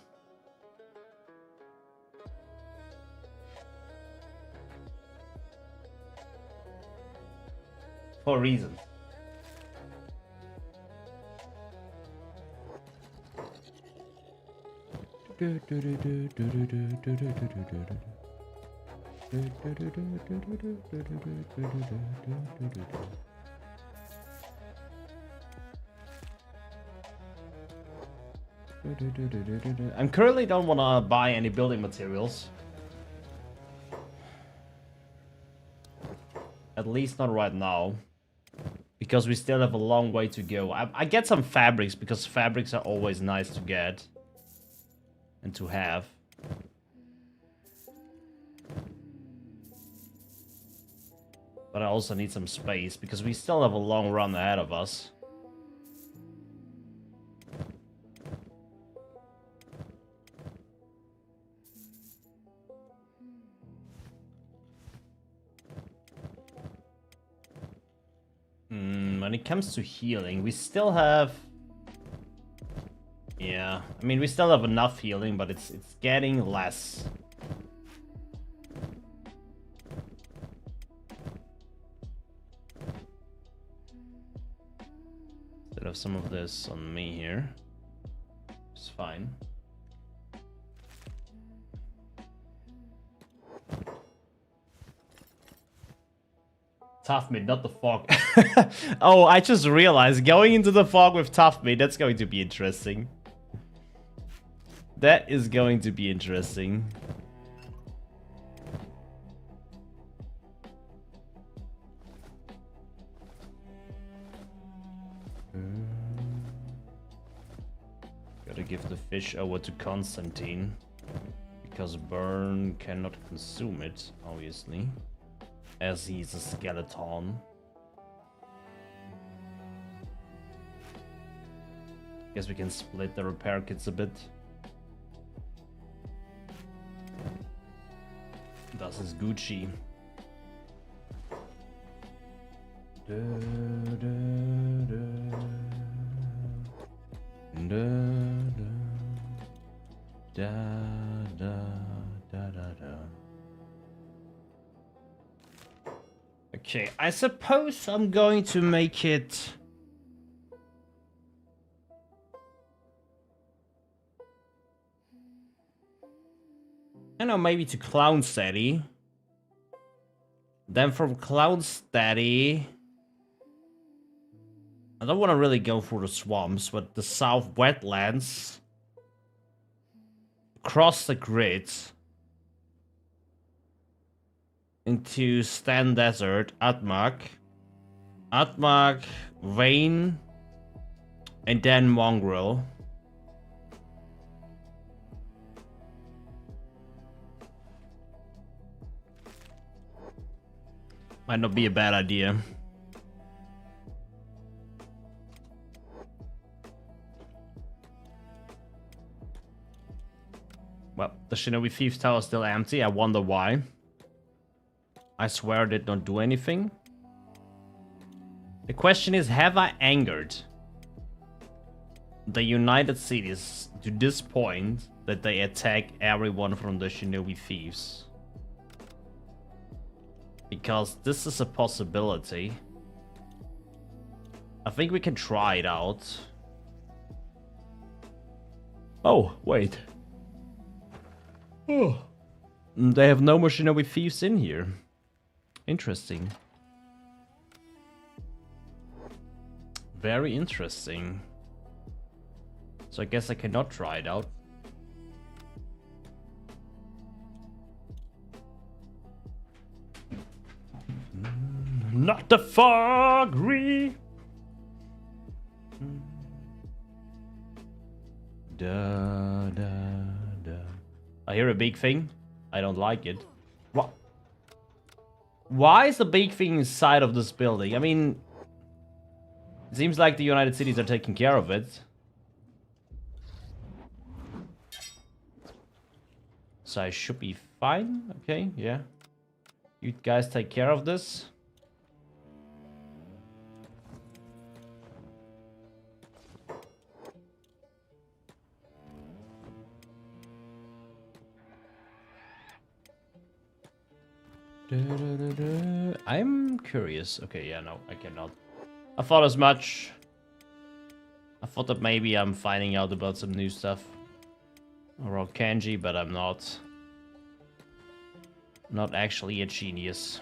For reasons. I currently don't want to buy any building materials. At least not right now. Because we still have a long way to go. I get some fabrics, because fabrics are always nice to get. And to have. But I also need some space, because we still have a long run ahead of us. When it comes to healing, we still have... Yeah, I mean, we still have enough healing, but it's getting less. Instead of some of this on me here. It's fine. Tough mid, not the fog. Oh, I just realized going into the fog with tough mid, that's going to be interesting. That is going to be interesting. Gotta give the fish over to Constantine. Because Burn cannot consume it, obviously. As he's a skeleton. Guess we can split the repair kits a bit. Das ist Gucci. Okay, I suppose I'm going to make it... I don't know, maybe to Clown Steady. Then from Clown Steady... I don't want to really go for the swamps, but the south wetlands... Cross the grid... into Stan Desert, Atmak, Vane, and then Mongrel. Might not be a bad idea. Well, the Shinobi Thieves Tower is still empty. I wonder why. I swear I did not do anything. The question is, have I angered the United Cities to this point that they attack everyone from the Shinobi Thieves? Because this is a possibility. I think we can try it out. Oh, wait. Oh. They have no more Shinobi Thieves in here. Interesting. Very interesting. So I guess I cannot try it out. Not the foggery. Da, da, da. I hear a big thing. I don't like it. What? Why is the big thing inside of this building? I mean, it seems like the United Cities are taking care of it. So I should be fine. Okay, yeah. You guys take care of this. I'm curious. Okay, yeah, no, I cannot. I thought as much. I thought that maybe I'm finding out about some new stuff around Kenshi, but I'm not. Not actually a genius.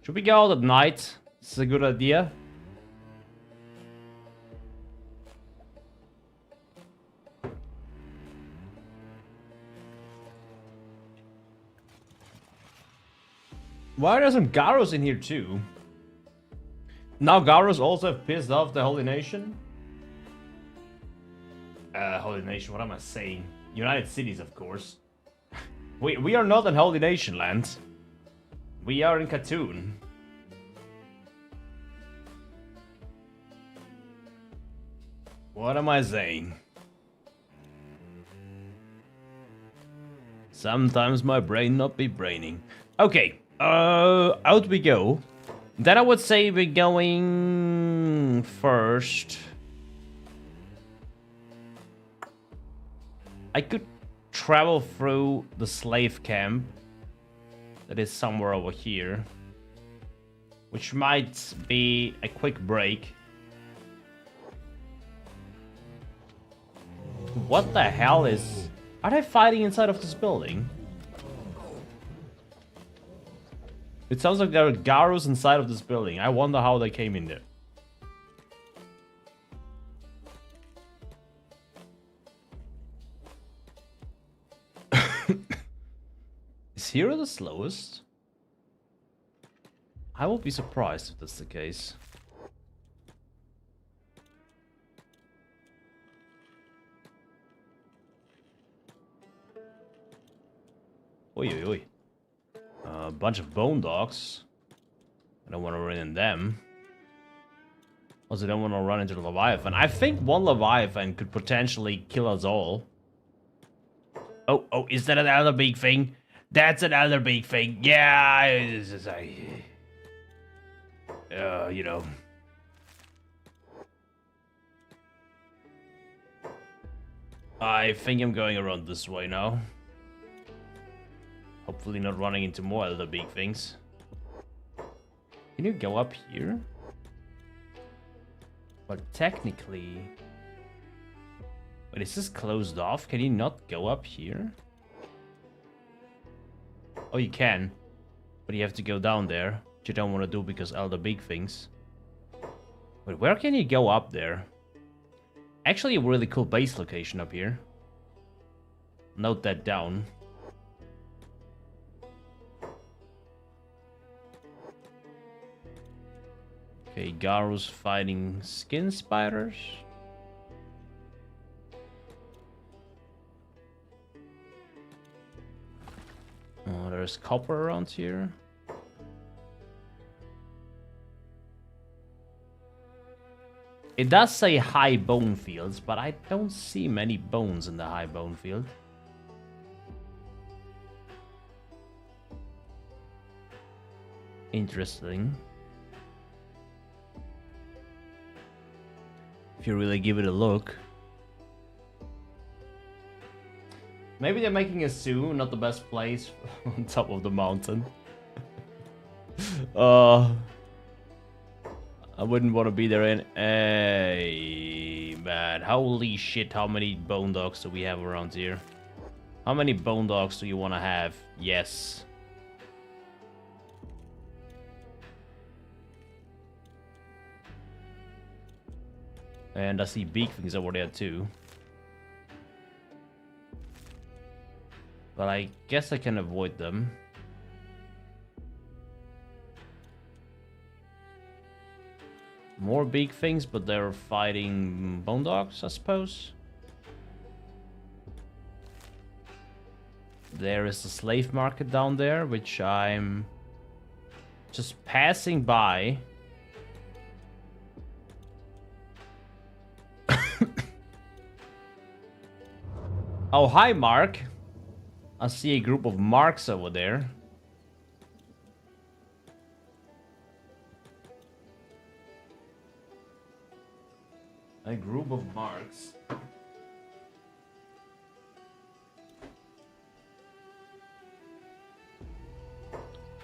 Should we go out at night? This is a good idea. Why are there some Garos in here too? Now Garos also have pissed off the Holy Nation? Holy Nation, what am I saying? United Cities, of course. We are not in Holy Nation land. We are in Katoon. What am I saying? Sometimes my brain not be braining. Okay, out we go. Then I would say we're going first. I could travel through the slave camp that is somewhere over here, which might be a quick break. What the hell is... Are they fighting inside of this building? It sounds like there are Garus inside of this building. I wonder how they came in there. Is Hero the slowest? I will be surprised if that's the case. Oi, oi, oi. A bunch of bone dogs. I don't want to run in them. Also, I don't want to run into the Leviathan. I think one Leviathan could potentially kill us all. Oh, oh, is that another big thing? That's another big thing. Yeah, you know. I think I'm going around this way now. Hopefully not running into more other big things. Can you go up here? But technically... Wait, is this closed off? Can you not go up here? Oh, you can. But you have to go down there. Which you don't want to do because all the big things. Wait, where can you go up there? Actually, a really cool base location up here. Note that down. Okay, Garu's fighting skin spiders. Oh, there's copper around here. It does say high bone fields, but I don't see many bones in the high bone field. Interesting. If you really give it a look. Maybe they're making a zoo, not the best place on top of the mountain. I wouldn't want to be there in. Hey, man. Holy shit, how many bone dogs do we have around here? How many bone dogs do you want to have? Yes. And I see big things over there too. But I guess I can avoid them. More big things, but they're fighting bone dogs, I suppose. There is a slave market down there, which I'm just passing by. Oh, hi, Mark. I see a group of Marks over there. A group of Marks.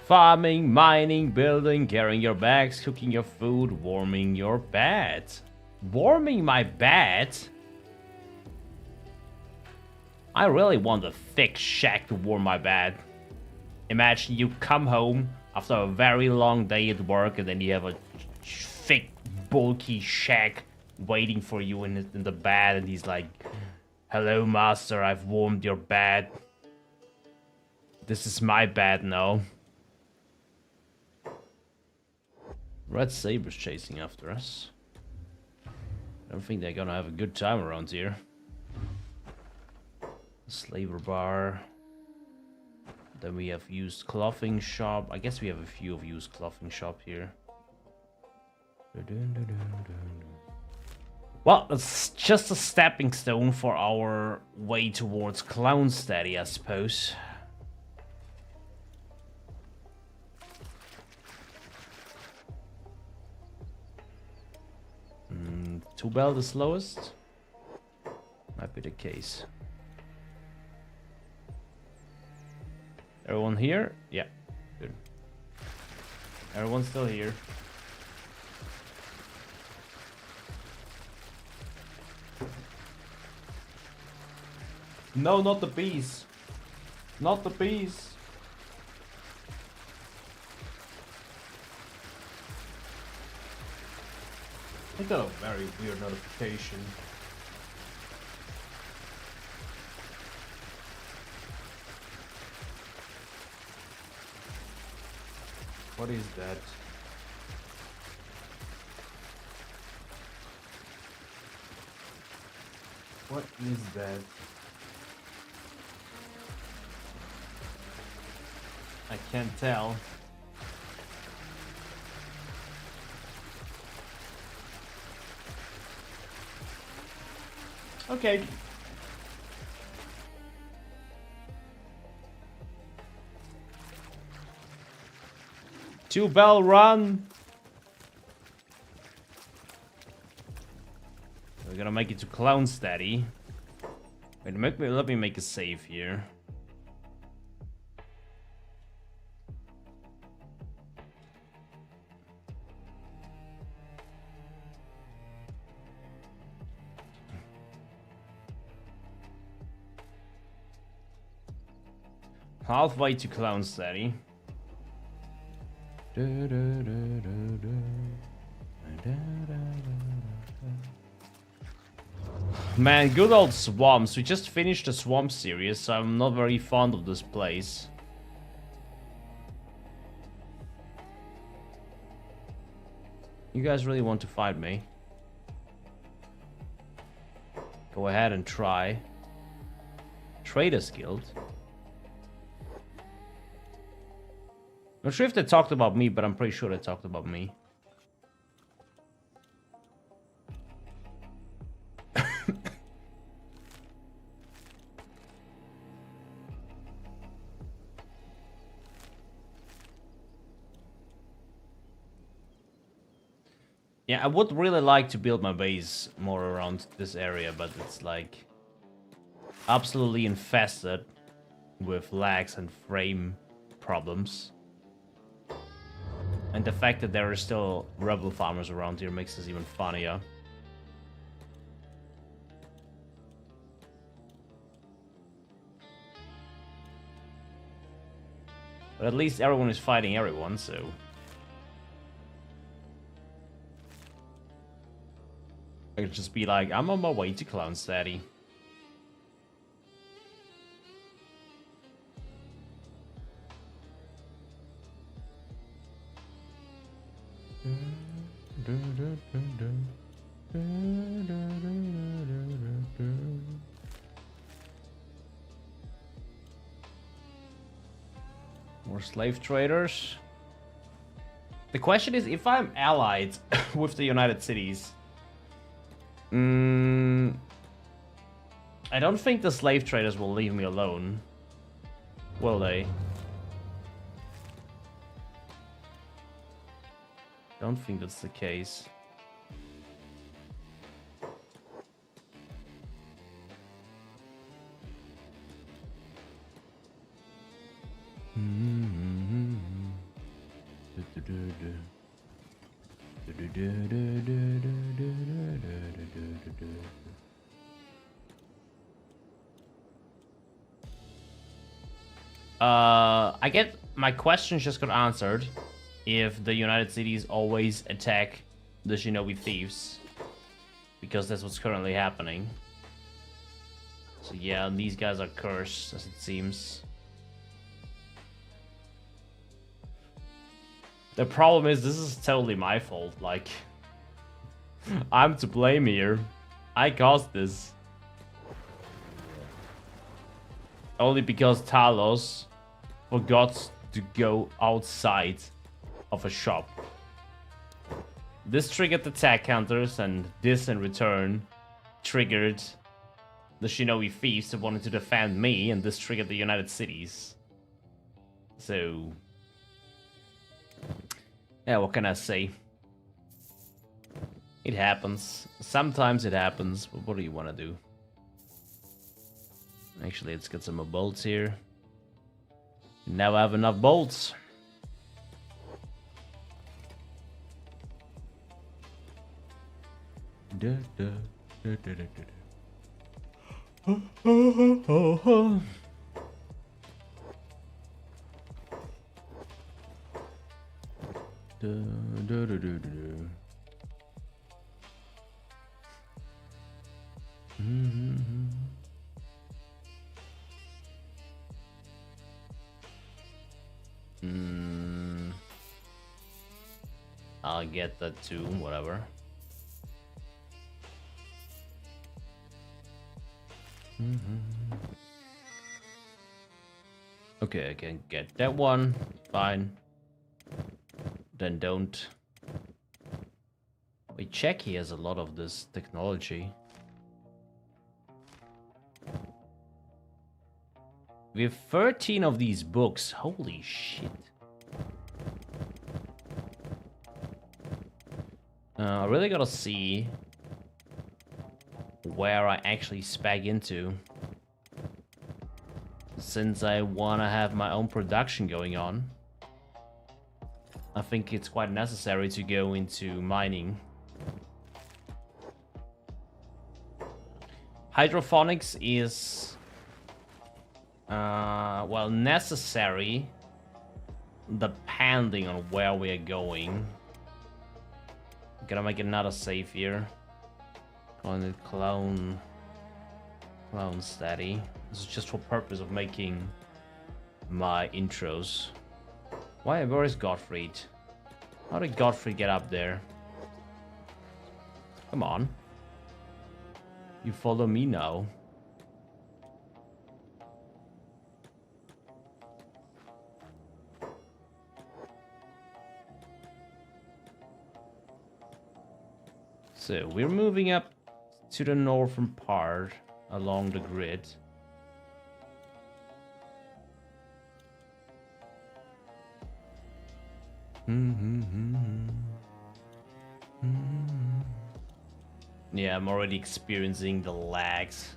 Farming, mining, building, carrying your bags, cooking your food, warming your bed. Warming my bed? I really want a thick shack to warm my bed. Imagine you come home after a very long day at work and then you have a thick, bulky shack waiting for you in the bed, and he's like, "Hello, master, I've warmed your bed. This is my bed now." Red Saber's chasing after us. I don't think they're gonna have a good time around here. Slaver bar. Then we have used clothing shop. I guess we have a few of used clothing shop here. Well, it's just a stepping stone for our way towards Clown Steady, I suppose. Two bell the slowest? Might be the case. Everyone here? Yeah, good. Everyone's still here. No, not the bees. Not the bees. I got a very weird notification. What is that? What is that? I can't tell. Okay. Two bell run. We're gonna make it to Clown Steady. Wait, let me make a save here. Halfway to Clown Steady. Man, good old swamps. We just finished the swamp series, so I'm not very fond of this place. You guys really want to fight me? Go ahead and try. Traders Guild. I'm not sure if they talked about me, but I'm pretty sure they talked about me. Yeah, I would really like to build my base more around this area, but it's like absolutely infested with lags and frame problems. And the fact that there are still rebel farmers around here makes this even funnier. But at least everyone is fighting everyone, so... I could just be like, I'm on my way to Clown's Daddy. More slave traders. The question is, if I'm allied with the United Cities, I don't think the slave traders will leave me alone, will they? Don't think that's the case. I get my question just got answered. If the United Cities always attack the Shinobi thieves, because that's what's currently happening. So yeah, these guys are cursed, as it seems. The problem is, this is totally my fault. Like, I'm to blame here. I caused this. Only because Talos forgot to go outside of a shop. This triggered the attack counters, and this in return triggered the Shinobi thieves that wanted to defend me, and this triggered the United Cities. So yeah, what can I say? It happens. Sometimes it happens, but what do you want to do? Actually, let's get some more bolts here. Now I have enough bolts. Da, da, da, da, da, da. Da, da, da, da, da. I'll get that too, whatever. Okay, I can get that one. Fine. Then don't. Wait, check, he has a lot of this technology. We have 13 of these books. Holy shit. I really gotta see where I actually spec into, since I wanna have my own production going on. I think it's quite necessary to go into mining. Hydroponics is well, necessary depending on where we are going. Gonna make another save here. Calling it Clown's Daddy. This is just for purpose of making my intros. Where is Gottfried? How did Gottfried get up there? Come on. You follow me now. So we're moving up to the northern part along the grid. Yeah, I'm already experiencing the lags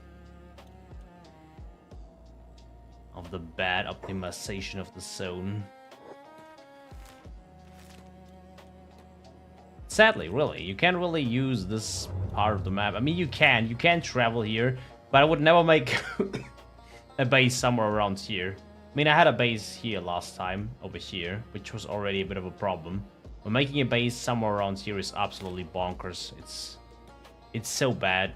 of the bad optimization of the zone. Sadly, really, you can't really use this part of the map. I mean, you can travel here, but I would never make a base somewhere around here. I mean, I had a base here last time, over here, which was already a bit of a problem. But making a base somewhere around here is absolutely bonkers. It's so bad.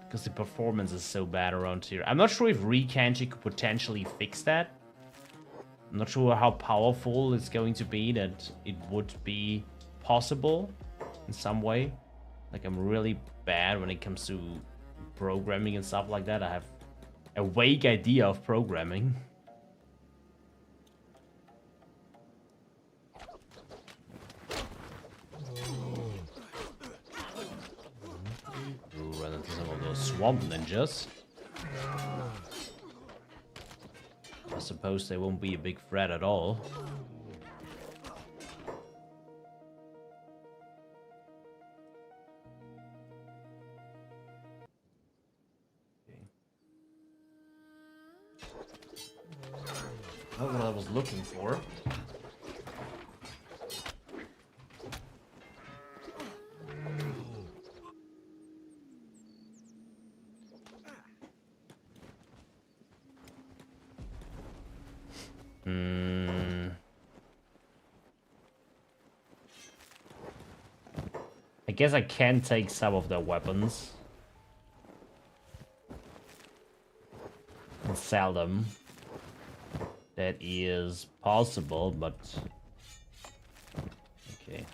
Because the performance is so bad around here. I'm not sure if Kenshi could potentially fix that. I'm not sure how powerful it's going to be that it would be possible in some way. Like, I'm really bad when it comes to programming and stuff like that. I have a vague idea of programming. Run into some of those swamp ninjas. I suppose they won't be a big threat at all. Not what I was looking for. I guess I can take some of their weapons and sell them. That is possible, but okay.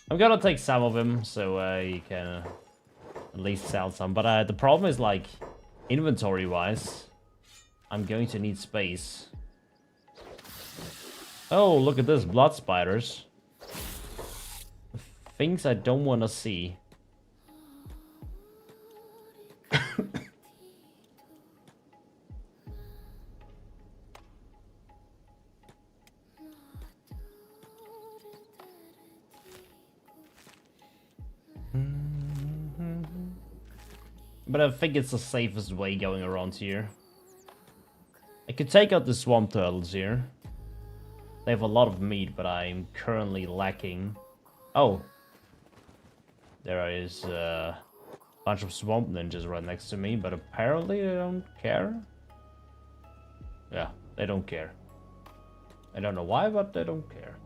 I'm gonna take some of them so you can at least sell some. But the problem is, like, inventory-wise, I'm going to need space. Oh, look at this, blood spiders. Things I don't want to see. But I think it's the safest way going around here. I could take out the swamp turtles here. They have a lot of meat, but I'm currently lacking. Oh. There is a bunch of swamp ninjas right next to me, but apparently they don't care. Yeah, they don't care. I don't know why, but they don't care.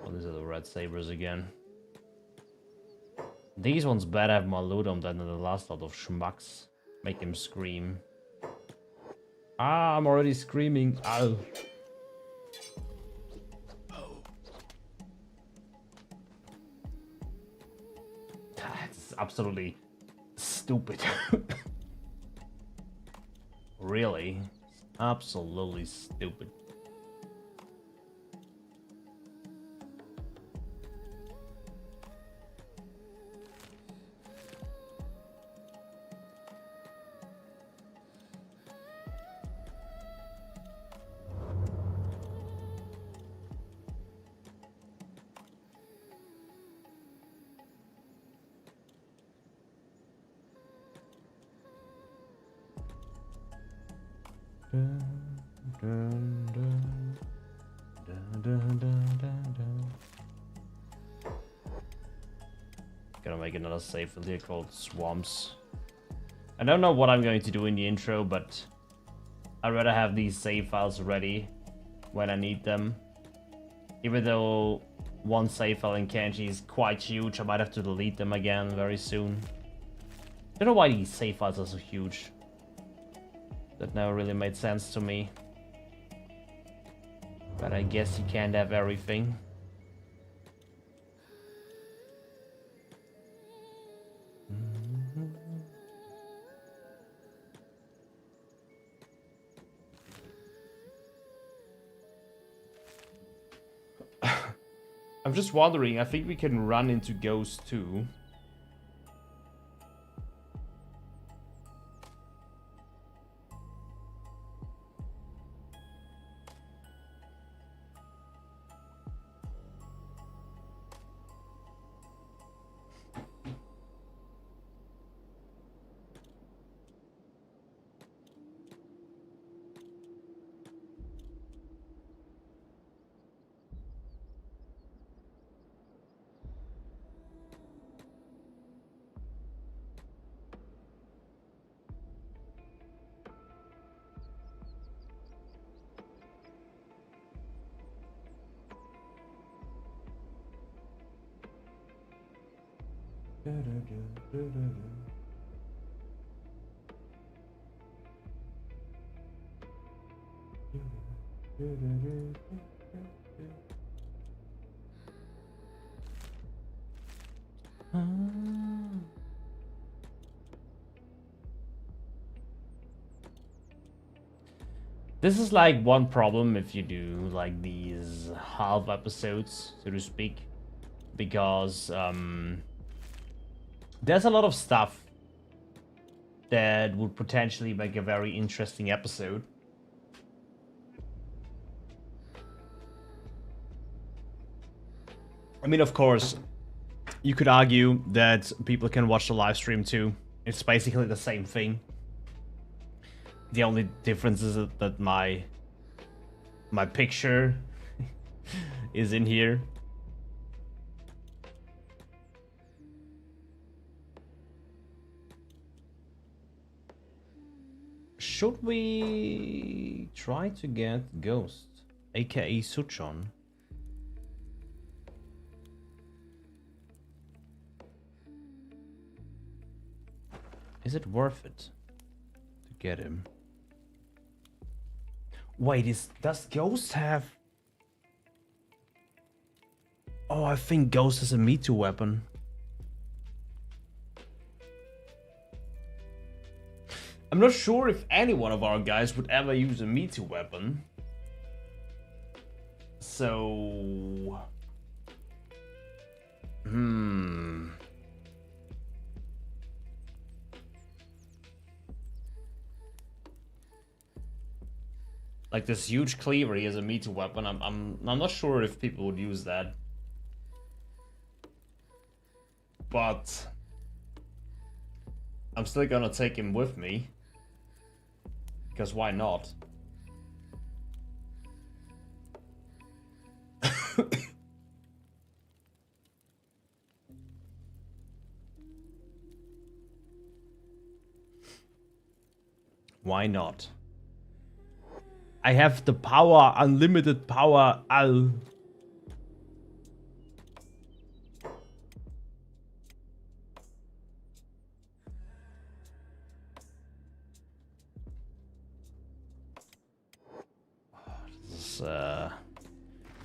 Oh, these are the red sabers again. These ones better have more loot on than the last lot of schmucks. Make him scream. Ah, I'm already screaming. Ow. It's absolutely stupid. Really? Absolutely stupid. Gonna make another save field here called Swamps. I don't know what I'm going to do in the intro, but I'd rather have these save files ready when I need them. Even though one save file in Kenshi is quite huge, I might have to delete them again very soon. I don't know why these save files are so huge. That never really made sense to me. But I guess you can't have everything. I'm just wondering, I think we can run into ghosts too. This is like one problem if you do like these half episodes, so to speak, because there's a lot of stuff that would potentially make a very interesting episode. I mean, of course, you could argue that people can watch the live stream too. It's basically the same thing. The only difference is that my picture is in here. Should we try to get Ghost, aka Suchon? Is it worth it to get him? Wait, does Ghost have... Oh, I think Ghost is a Me Too weapon. I'm not sure if any one of our guys would ever use a Me Too weapon. So... Like this huge cleaver, he has a Me Too weapon. I'm not sure if people would use that. But I'm still gonna take him with me. Because why not? Why not? I have the power, unlimited power,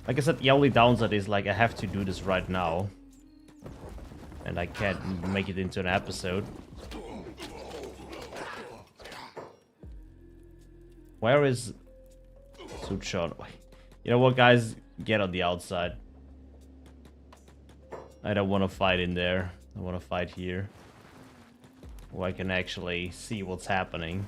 like I said, the only downside is like I have to do this right now. And I can't make it into an episode. Where is Suchon? You know what, guys? Get on the outside. I don't want to fight in there. I want to fight here. Where I can actually see what's happening.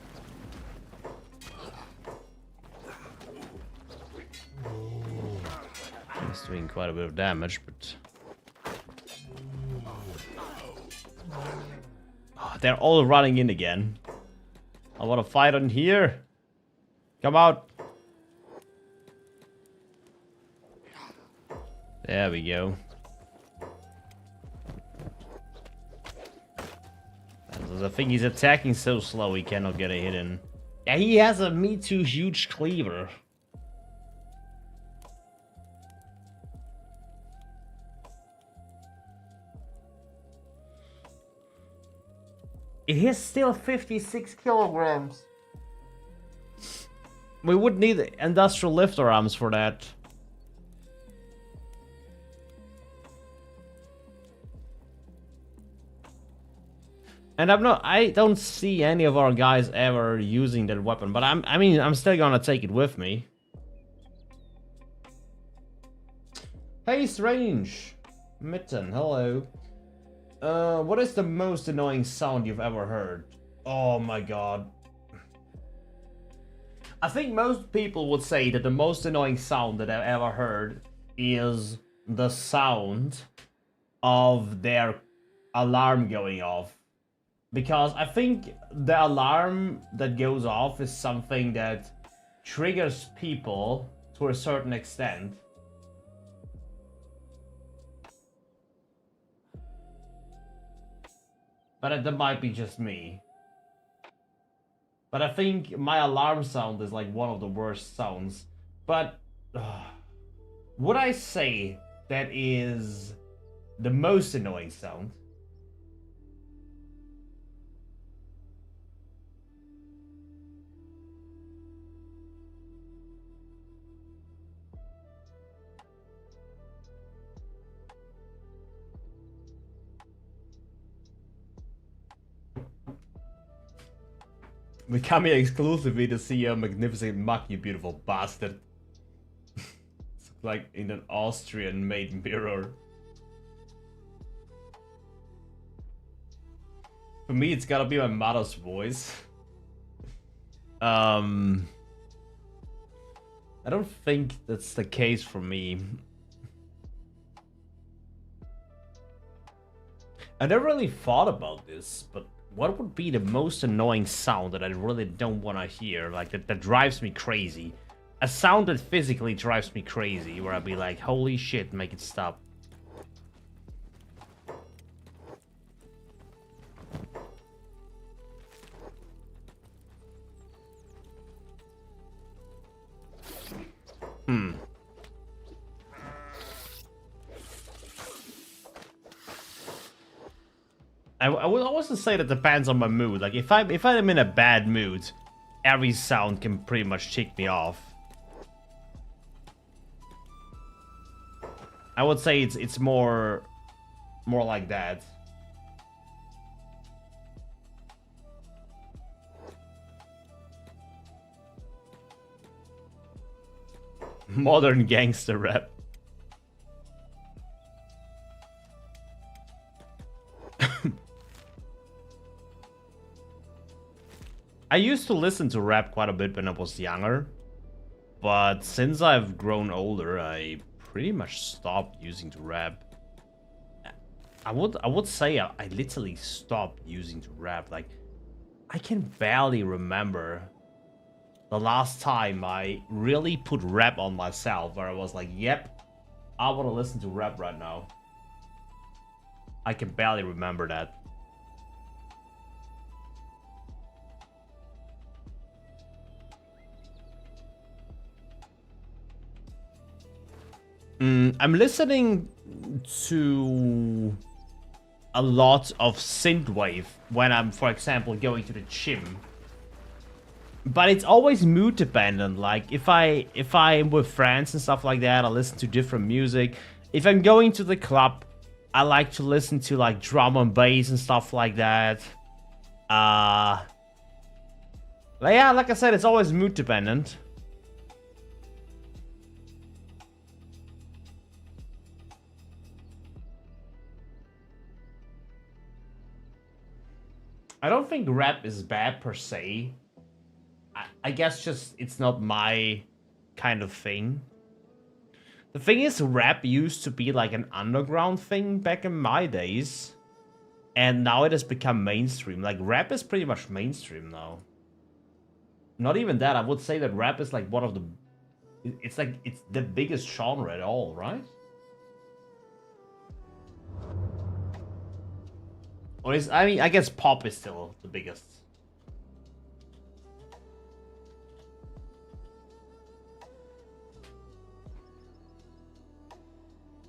It's doing quite a bit of damage, but... Oh, they're all running in again. I want to fight on here. Come out. There we go. I think he's attacking so slow he cannot get a hit in. Yeah, he has a Me Too huge cleaver. It is still 56 kilograms. We would need industrial lifter arms for that. And I don't see any of our guys ever using that weapon, but I'm still gonna take it with me. Hey, Strange. Mitten, hello. What is the most annoying sound you've ever heard? Oh my god. I think most people would say that the most annoying sound that I've ever heard is the sound of their alarm going off. Because I think the alarm that goes off is something that triggers people to a certain extent. But that might be just me. But I think my alarm sound is like one of the worst sounds. But would I say that is the most annoying sound? We come here exclusively to see your magnificent mug, you beautiful bastard. It's like in an Austrian-made mirror. For me, it's gotta be my mother's voice. I don't think that's the case for me. I never really thought about this, but what would be the most annoying sound that I really don't want to hear? Like, that drives me crazy. A sound that physically drives me crazy, where I'd be like, holy shit, make it stop. I would also say that depends on my mood. Like, if I'm in a bad mood, every sound can pretty much tick me off. I would say it's more like that. Modern gangster rap. I used to listen to rap quite a bit when I was younger, but since I've grown older, I pretty much stopped using to rap. I would say I literally stopped using to rap. Like, I can barely remember the last time I really put rap on myself, where I was like, yep, I want to listen to rap right now. I can barely remember that. I'm listening to a lot of synthwave when I'm, for example, going to the gym. But it's always mood dependent. Like, if I'm with friends and stuff like that, I listen to different music. If I'm going to the club, I like to listen to like drum and bass and stuff like that. But yeah, like I said, it's always mood dependent. I don't think rap is bad per se. I guess just it's not my kind of thing. The thing is, rap used to be like an underground thing back in my days. And now it has become mainstream. Like, rap is pretty much mainstream now. Not even that, I would say that rap is like one of the... It's like, it's the biggest genre at all, right? Or is, I mean, I guess pop is still the biggest.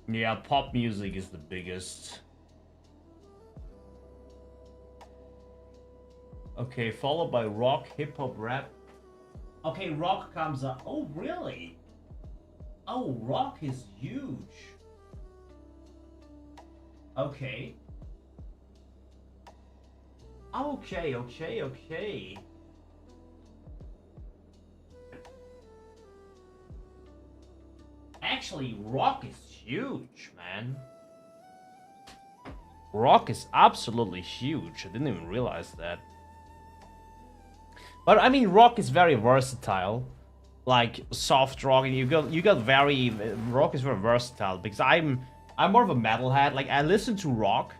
Yeah, pop music is the biggest. Okay, followed by rock, hip hop, rap. Okay, rock comes up. Oh, really? Oh, rock is huge. Okay. Okay. Actually, rock is huge, man. Rock is absolutely huge. I didn't even realize that. But I mean, rock is very versatile. Like soft rock, and you got very rock is very versatile because I'm more of a metalhead. Like, I listen to rock,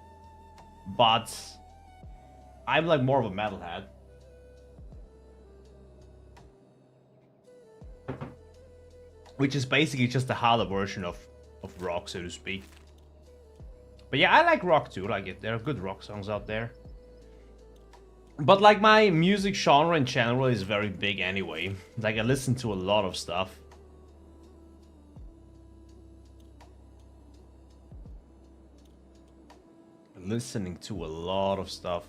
but I'm like more of a metalhead. Which is basically just a harder version of rock, so to speak. But yeah, I like rock too. Like, there are good rock songs out there. But like, my music genre in general is very big anyway. Like, I listen to a lot of stuff. Listening to a lot of stuff.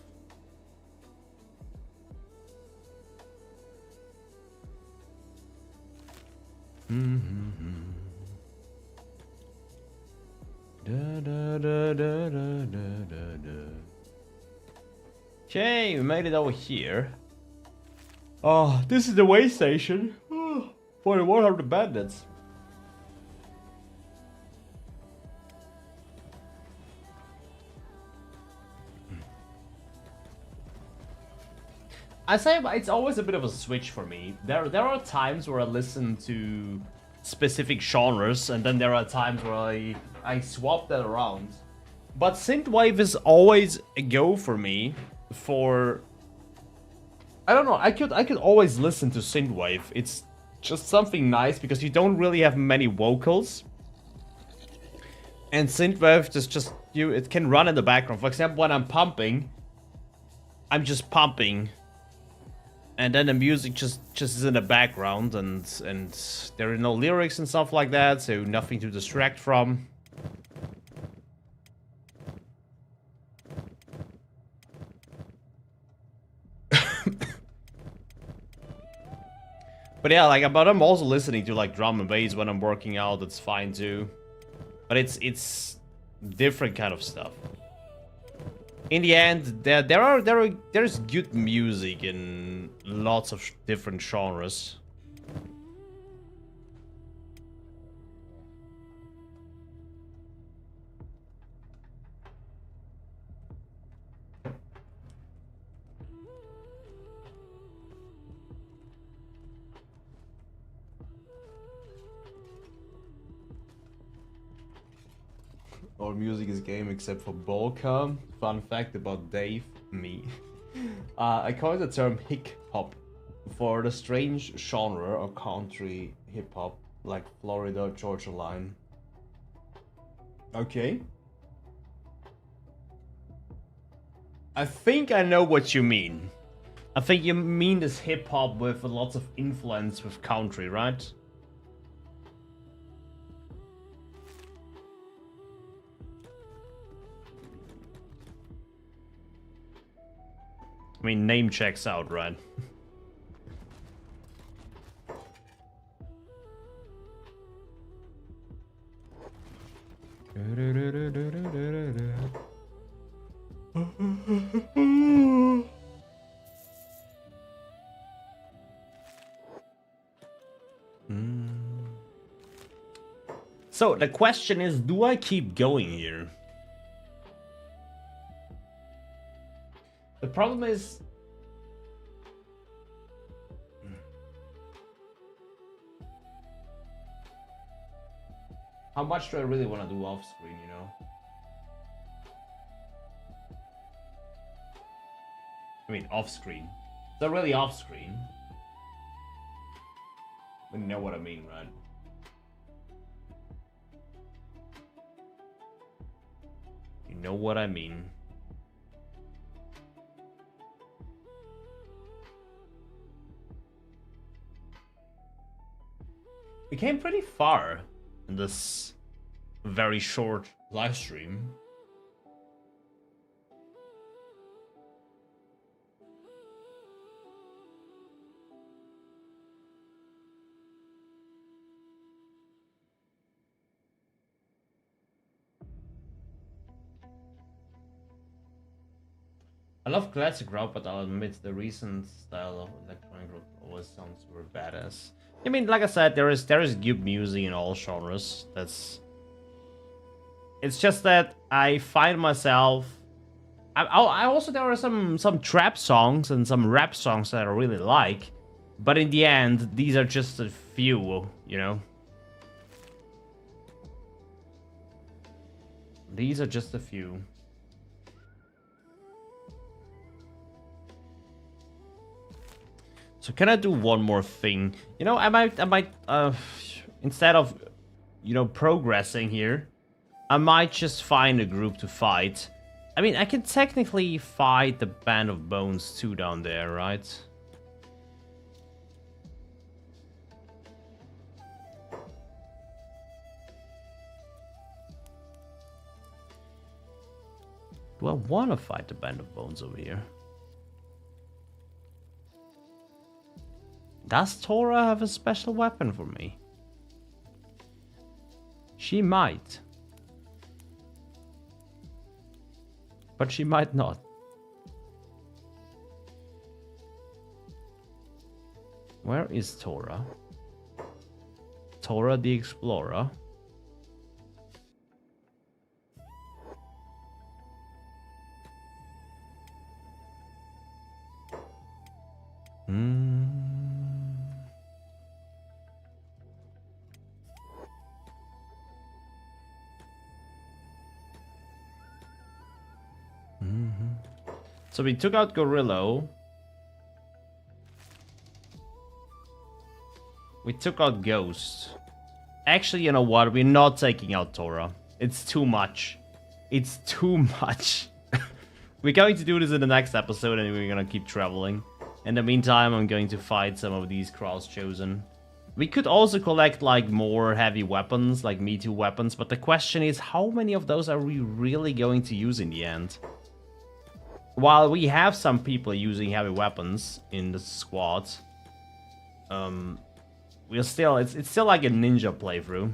Okay, we made it over here. Oh, this is the way station for the 100 bandits. I say it's always a bit of a switch for me. There are times where I listen to specific genres, and then there are times where I swap that around. But synthwave is always a go for me. For I don't know. I could always listen to synthwave. It's just something nice because you don't really have many vocals, and synthwave just it can run in the background. For example, when I'm pumping, I'm just pumping. And then the music just is in the background, and there are no lyrics and stuff like that, so nothing to distract from. But yeah, like, but I'm also listening to like drum and bass when I'm working out. That's fine too. But it's different kind of stuff. In the end, there's good music in lots of different genres. All music is game except for Bolka. Fun fact about Dave, me. I coined the term hick-hop for the strange genre of country hip-hop, like Florida Georgia Line. Okay. I think I know what you mean. I think you mean this hip-hop with lots of influence with country, right? I mean, name checks out, right? So the question is, do I keep going here? The problem is, how much do I really want to do off screen, you know? I mean, off screen. They're really off screen. You know what I mean, right? You know what I mean. We came pretty far in this very short live stream. I love classic rock, but I'll admit the recent style of electronic rock always sounds super badass. I mean, like I said, there is good music in all genres. It's just that I find myself. I also, there are some trap songs and some rap songs that I really like, but in the end, these are just a few, you know. These are just a few. So can I do one more thing? You know, I might instead of, you know, progressing here, I might just find a group to fight. I mean, I can technically fight the Band of Bones too down there, right? Do I want to fight the Band of Bones over here? Does Tora have a special weapon for me? She might. But she might not. Where is Tora? Tora the Explorer. So we took out Gorillo. We took out Ghost. Actually, you know what? We're not taking out Tora. It's too much. It's too much. We're going to do this in the next episode and we're gonna keep traveling. In the meantime, I'm going to fight some of these Cross Chosen. We could also collect like more heavy weapons, like Me Too weapons, but the question is, how many of those are we really going to use in the end? While we have some people using heavy weapons in the squad, we're still, it's still like a ninja playthrough.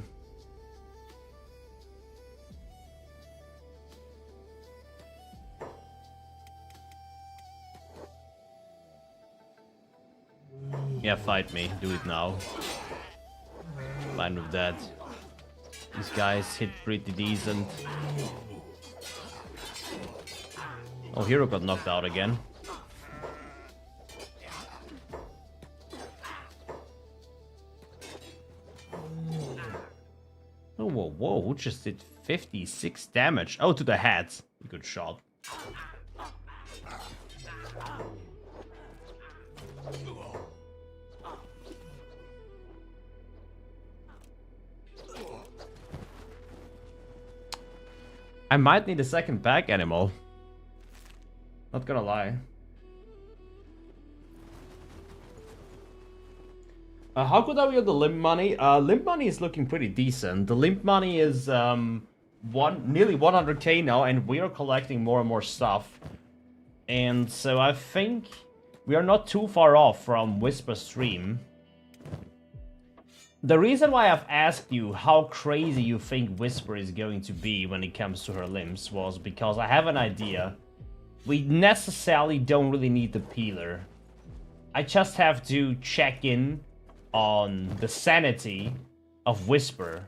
Yeah, fight me. Do it now. Fine with that. These guys hit pretty decent. Oh, Hero got knocked out again. Oh, whoa, whoa, who just did 56 damage? Oh, to the head. Good shot. I might need a second pack animal. Not gonna lie. How good are we on the limp money? Limp money is looking pretty decent. The limp money is nearly 100k now, and we are collecting more and more stuff. And so I think we are not too far off from Whisper Stream. The reason why I've asked you how crazy you think Whisper is going to be when it comes to her limbs was because I have an idea. We necessarily don't really need the peeler. I just have to check in on the sanity of Whisper.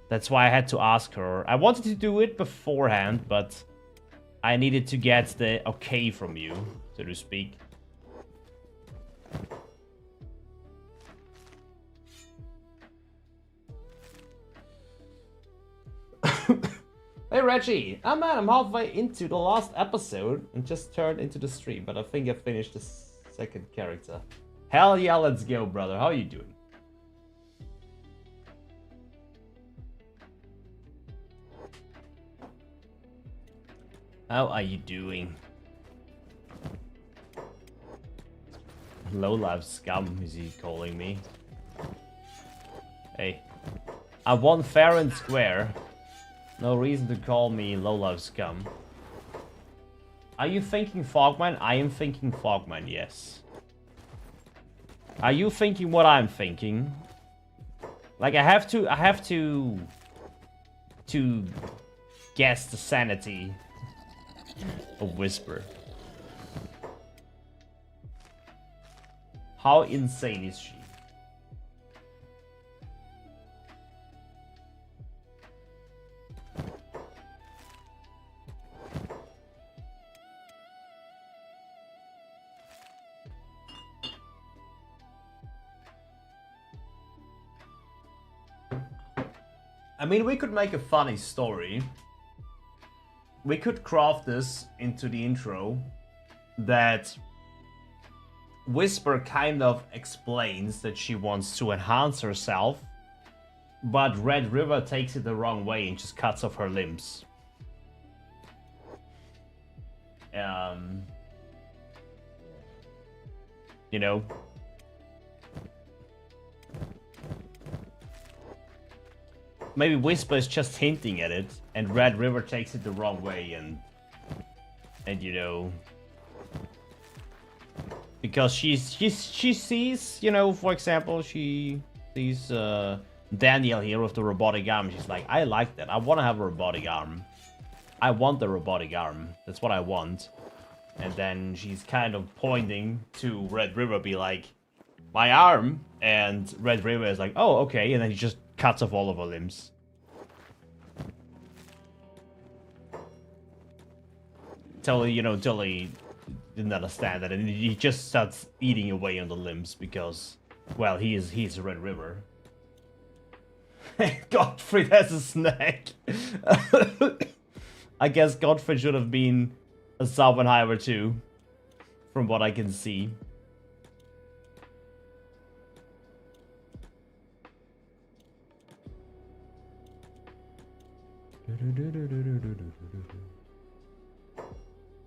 That's why I had to ask her. I wanted to do it beforehand, but I needed to get the okay from you, so to speak. Hey Reggie! Ah man, I'm halfway into the last episode and just turned into the stream, but I think I finished the second character. Hell yeah, let's go, brother. How are you doing? How are you doing? Low life scum, is he calling me? Hey. I won fair and square. No reason to call me low-life scum. Are you thinking Fogman? I am thinking Fogman, yes. Are you thinking what I'm thinking? Like, I have to guess the sanity of Whisper. How insane is she? I mean, we could make a funny story. We could craft this into the intro that Whisper kind of explains that she wants to enhance herself, but Red River takes it the wrong way and just cuts off her limbs. You know? Maybe Whisper is just hinting at it, and Red River takes it the wrong way, and you know, because she sees, you know, for example, she sees Daniel here with the robotic arm. She's like, I like that. I want to have a robotic arm. I want the robotic arm. That's what I want. And then she's kind of pointing to Red River, be like, my arm, and Red River is like, oh, okay, and then he just cuts off all of our limbs. Totally, you know, totally didn't understand that, and he just starts eating away on the limbs because, well, he's Red River. Gottfried has a snack. I guess Gottfried should have been a Saubenheimer too, from what I can see.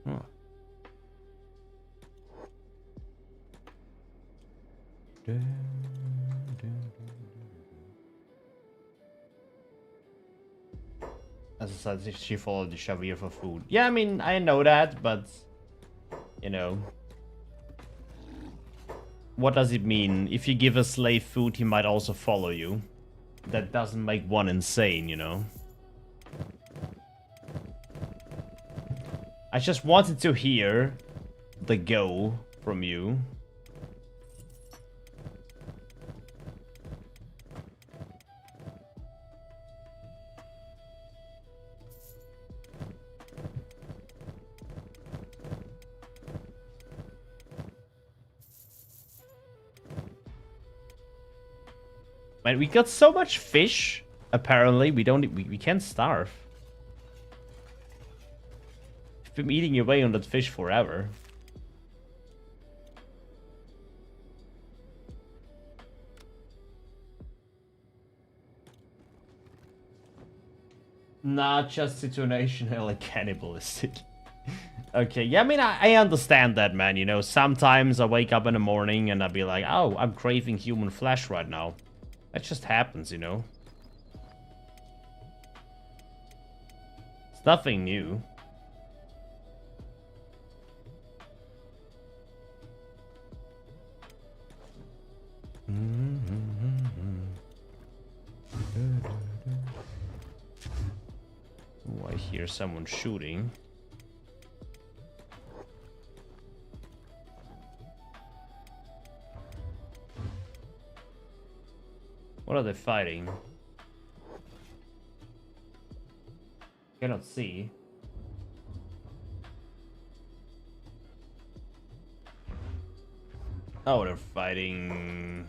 Huh. As I said, she followed the Shavir for food. Yeah, I mean, I know that, but, you know. What does it mean? If you give a slave food, he might also follow you. That doesn't make one insane, you know. I just wanted to hear the go from you. Man, we got so much fish. Apparently, we can't starve. We've been eating away on that fish forever. Not just situationally cannibalistic. Okay, yeah, I mean, I understand that, man. You know, sometimes I wake up in the morning and I'll be like, oh, I'm craving human flesh right now. That just happens, you know. It's nothing new. Oh, I hear someone shooting. What are they fighting? Cannot see. Oh, they're fighting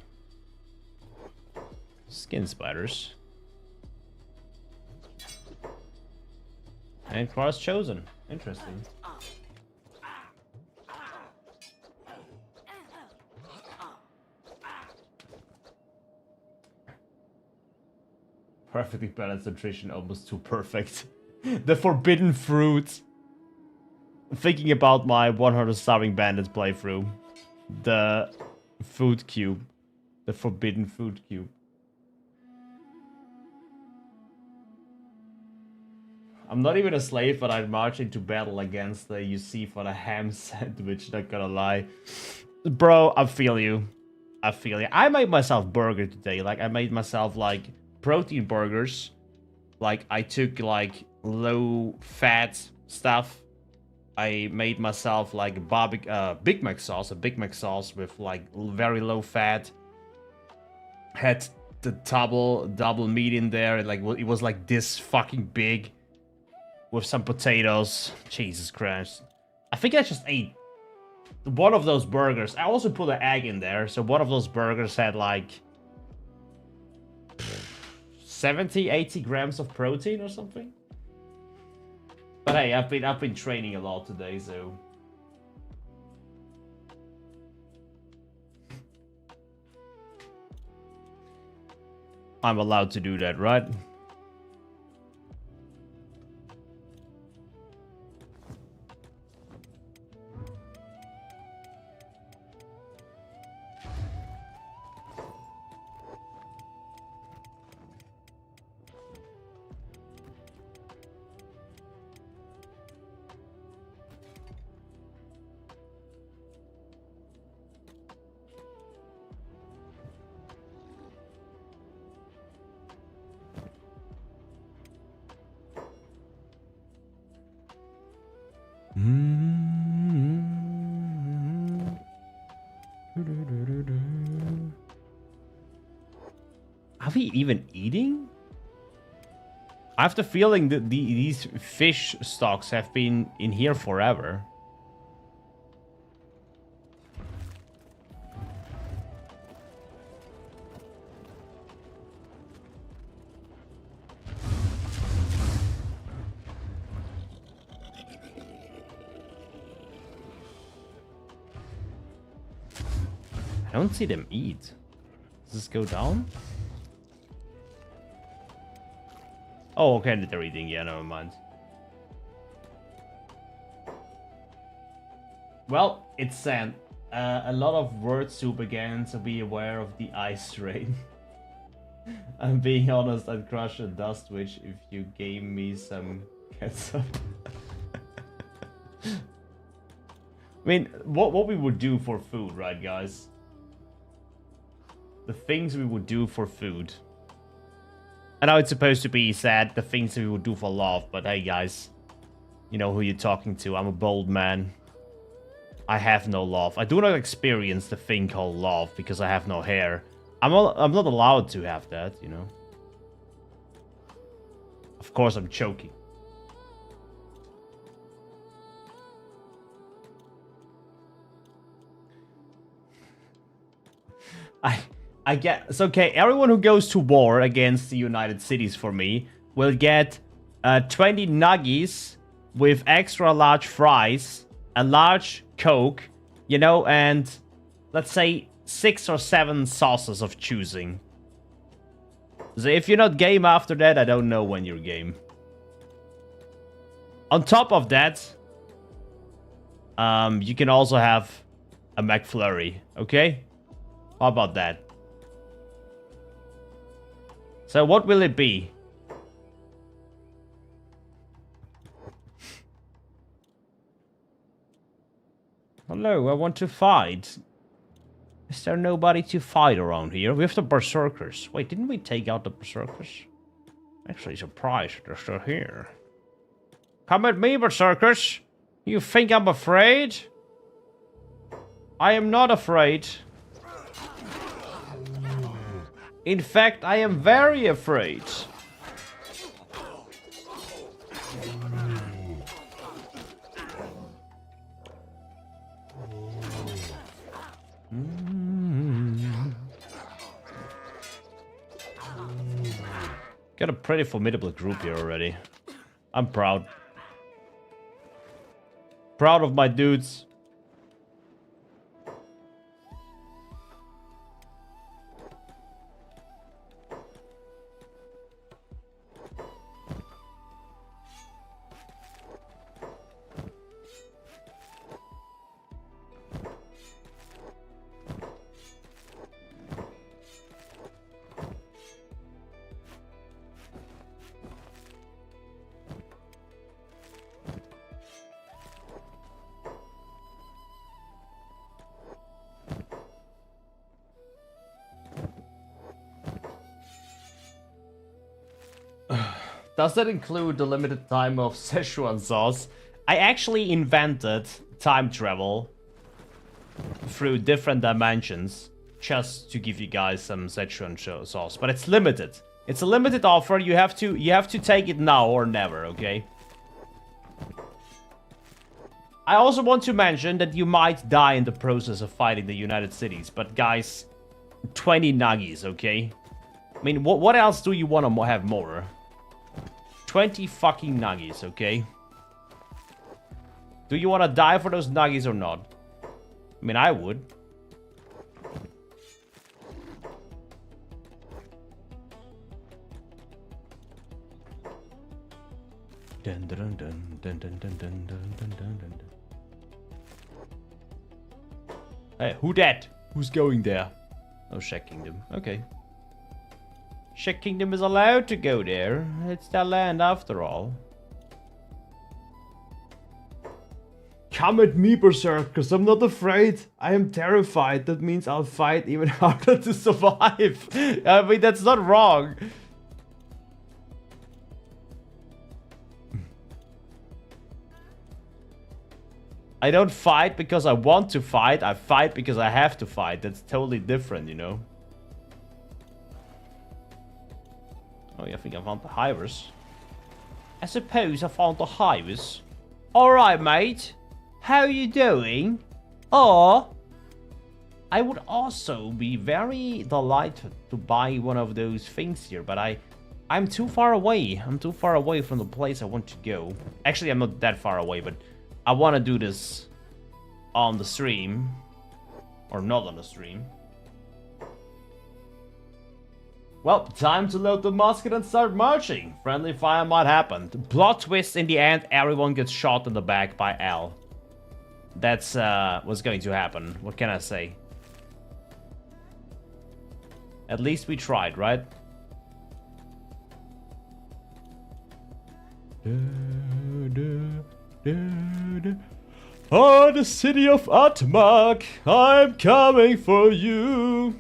skin spiders. And cross chosen. Interesting. Perfectly balanced nutrition, almost too perfect. The forbidden fruit. Thinking about my 100 Starving Bandits playthrough. The food cube. The forbidden food cube. I'm not even a slave, but I'd march into battle against the UC for the ham sandwich, not gonna lie. Bro, I feel you. I feel you. I made myself burger today. Like, I made myself, like, protein burgers. Like, I took, like, low-fat stuff. I made myself, like, Big Mac sauce. A Big Mac sauce with, like, very low fat. Had the double meat in there. Like, it was, like, this fucking big. With some potatoes. Jesus Christ. I think I just ate one of those burgers. I also put an egg in there. So one of those burgers had like 70, 80 grams of protein or something. But hey, I've been training a lot today, so I'm allowed to do that, right? Are we even eating? I have the feeling that these fish stocks have been in here forever. I don't see them eat. Does this go down? Oh, okay, they're eating. Yeah, never mind. Well, it's sand. A lot of words to begin, so be aware of the ice rain. I'm being honest, I'd crush a dust witch if you gave me some ketchup. I mean, what we would do for food, right, guys? The things we would do for food. I know it's supposed to be sad, the things we would do for love, but hey, guys. You know who you're talking to. I'm a bold man. I have no love. I do not experience the thing called love because I have no hair. I'm not allowed to have that, you know. Of course, I'm choking. I get... It's okay, everyone who goes to war against the United Cities for me will get 20 nuggies with extra large fries, a large Coke, you know, and let's say 6 or 7 sauces of choosing. So if you're not game after that, I don't know when you're game. On top of that, you can also have a McFlurry, okay? How about that? So what will it be? Hello, I want to fight. Is there nobody to fight around here? We have the Berserkers. Wait, didn't we take out the Berserkers? Actually surprised they're still here. Come at me, Berserkers! You think I'm afraid? I am not afraid. In fact, I am very afraid. Got a pretty formidable group here already. I'm proud. Proud of my dudes. Does that include the limited time of Szechuan sauce? I actually invented time travel through different dimensions just to give you guys some Szechuan sauce, but it's limited. It's a limited offer. You have to take it now or never, okay? I also want to mention that you might die in the process of fighting the United Cities, but guys, 20 nuggies, okay? I mean, what else do you want to have more? 20 fucking nuggies, okay? Do you want to die for those nuggies or not? I mean, I would. Dun, dun, dun, dun, dun, dun, dun, dun, dun, dun. Hey, who that? Who's going there? Oh, Shack Kingdom. Okay. Shack Kingdom is allowed to go there. It's their land after all. Come at me, Berserkers. I'm not afraid. I am terrified. That means I'll fight even harder to survive. I mean, that's not wrong. I don't fight because I want to fight. I fight because I have to fight. That's totally different, you know? Oh, yeah, I think I found the hivers. I suppose I found the hivers. Alright, mate. How you doing? Oh, I would also be very delighted to buy one of those things here, but I'm too far away. I'm too far away from the place I want to go. Actually, I'm not that far away, but I want to do this on the stream. Or not on the stream. Well, time to load the musket and start marching. Friendly fire might happen. The plot twist in the end, everyone gets shot in the back by Al. That's what's going to happen. What can I say? At least we tried, right? Oh, the city of Atmak, I'm coming for you.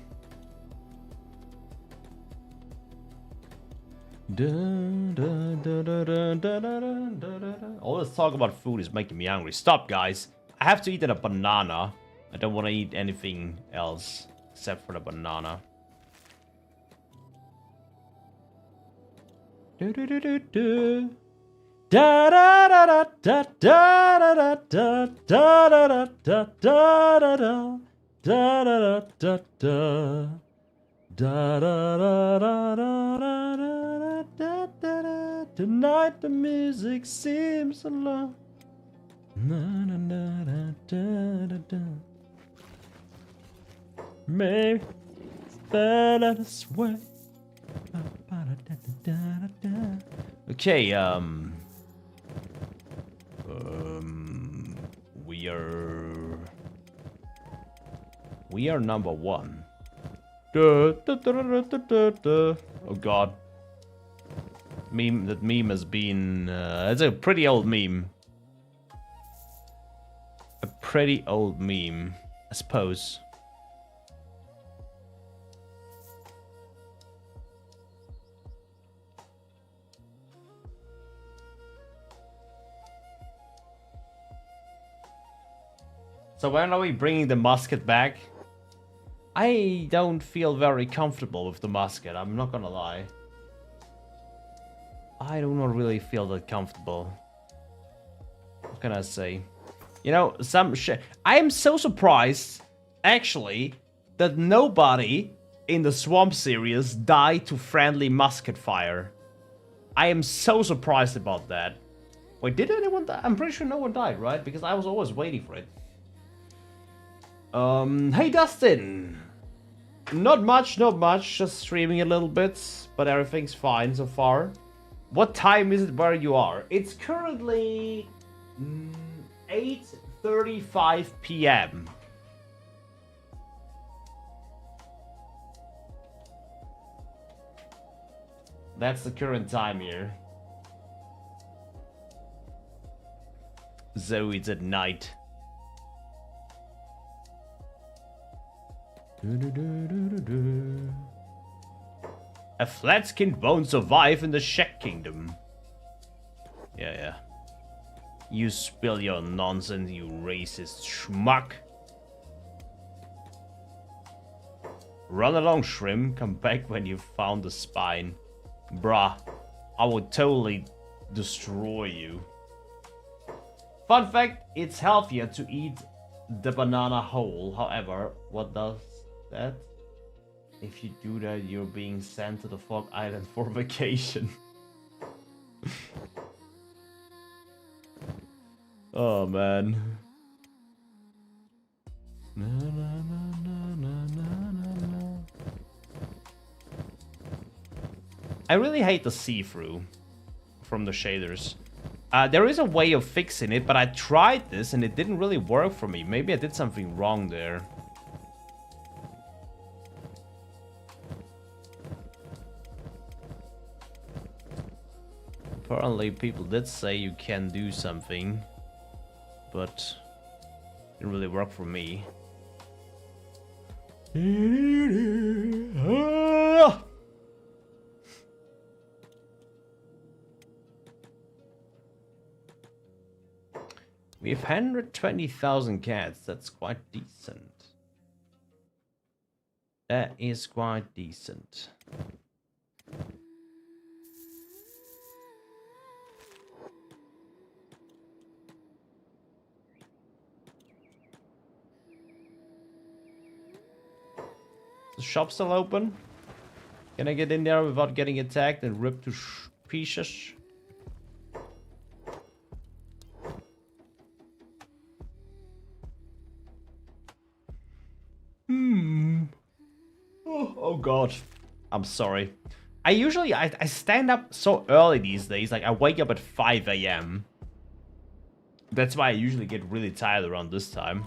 All this talk about food is making me hungry. Stop, guys. I have to eat a banana. I don't want to eat anything else except for the banana. Da da da da da da da da da da da da da da da. Da da da da da da da da da da. Tonight the music seems alone. Na na na da da da da. Maybe better this way. Okay, we are number one. Oh god. That meme has been it's a pretty old meme. A pretty old meme, I suppose. So when are we bringing the musket back? I don't feel very comfortable with the musket, I'm not gonna lie. I do not really feel that comfortable. What can I say? You know, I am so surprised, actually, that nobody in the Swamp series died to friendly musket fire. I am so surprised about that. Wait, did anyone die? I'm pretty sure no one died, right? Because I was always waiting for it. Hey Dustin! Not much, just streaming a little bit, but everything's fine so far. What time is it where you are? It's currently 8:35 p.m. That's the current time here. So it's at night. A flat-skinned won't survive in the Shek Kingdom. Yeah. You spill your nonsense, you racist schmuck. Run along, Shrimp. Come back when you've found the spine. Bruh, I would totally destroy you. Fun fact, it's healthier to eat the banana whole. However, what does that? If you do that, you're being sent to the Fog Island for vacation. Oh man. Na, na, na, na, na, na, na. I really hate the see-through from the shaders. There is a way of fixing it, but I tried this and it didn't really work for me. Maybe I did something wrong there. Apparently people did say you can do something, but it didn't really work for me. We have 120,000 cats. That's quite decent. That is quite decent. the shop still open? Can I get in there without getting attacked and ripped to pieces? Oh god. I'm sorry. I stand up so early these days. Like I wake up at 5 a.m. That's why I usually get really tired around this time.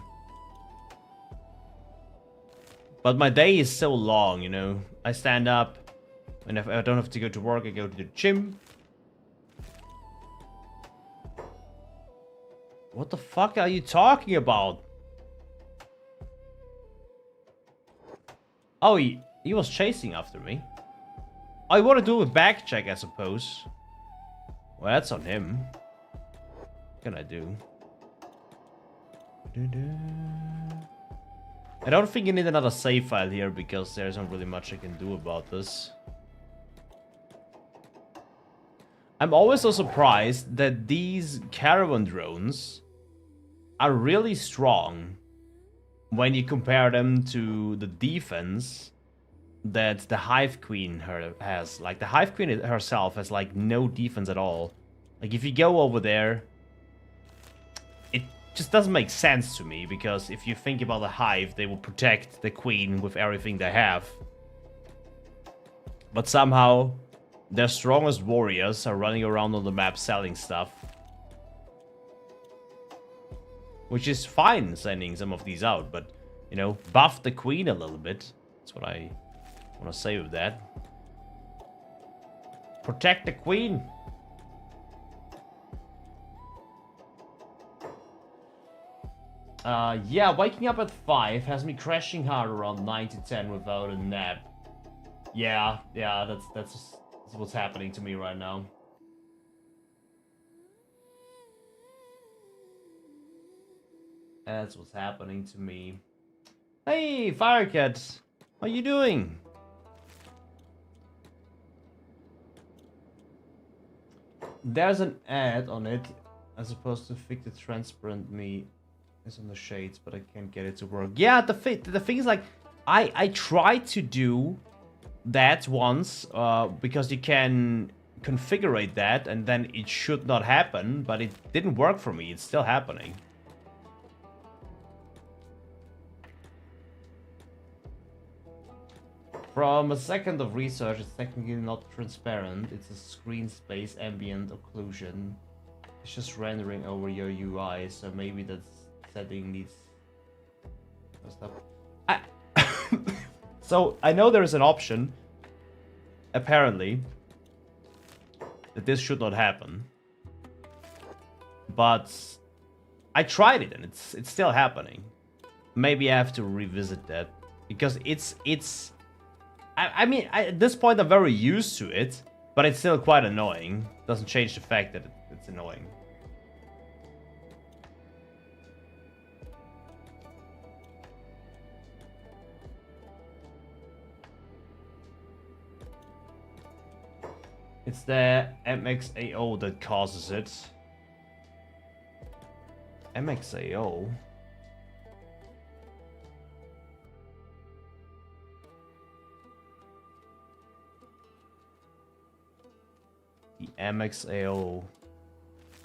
But my day is so long, you know. I stand up, and if I don't have to go to work, I go to the gym. What the fuck are you talking about? Oh, he was chasing after me. I want to do a back check, I suppose. Well, that's on him. What can I do? I don't think I need another save file here because there isn't really much I can do about this. I'm always so surprised that these caravan drones are really strong when you compare them to the defense that the Hive Queen has. Like, the Hive Queen herself has, like, no defense at all. Like, if you go over there, it just doesn't make sense to me, because if you think about the Hive, they will protect the Queen with everything they have. But somehow, their strongest warriors are running around on the map selling stuff. Which is fine, sending some of these out, but, you know, buff the Queen a little bit. That's what I want to say with that. Protect the Queen. Yeah, waking up at 5 has me crashing hard around 9 to 10 without a nap. Yeah, that's what's happening to me right now. That's what's happening to me. Hey, Firecat! How you doing? There's an ad on it as opposed to fix the transparent me is on the shades, but I can't get it to work. Yeah, the thing is, like, I tried to do that once because you can configure that and then it should not happen, but it didn't work for me. It's still happening. From a second of research, it's technically not transparent. It's a screen space ambient occlusion. It's just rendering over your UI, so maybe that setting needs stuff. So I know there is an option, apparently, that this should not happen. But I tried it and it's still happening. Maybe I have to revisit that because it's. I mean, at this point, I'm very used to it, but it's still quite annoying. Doesn't change the fact that it's annoying. It's the MXAO that causes it. MXAO? The MXAO.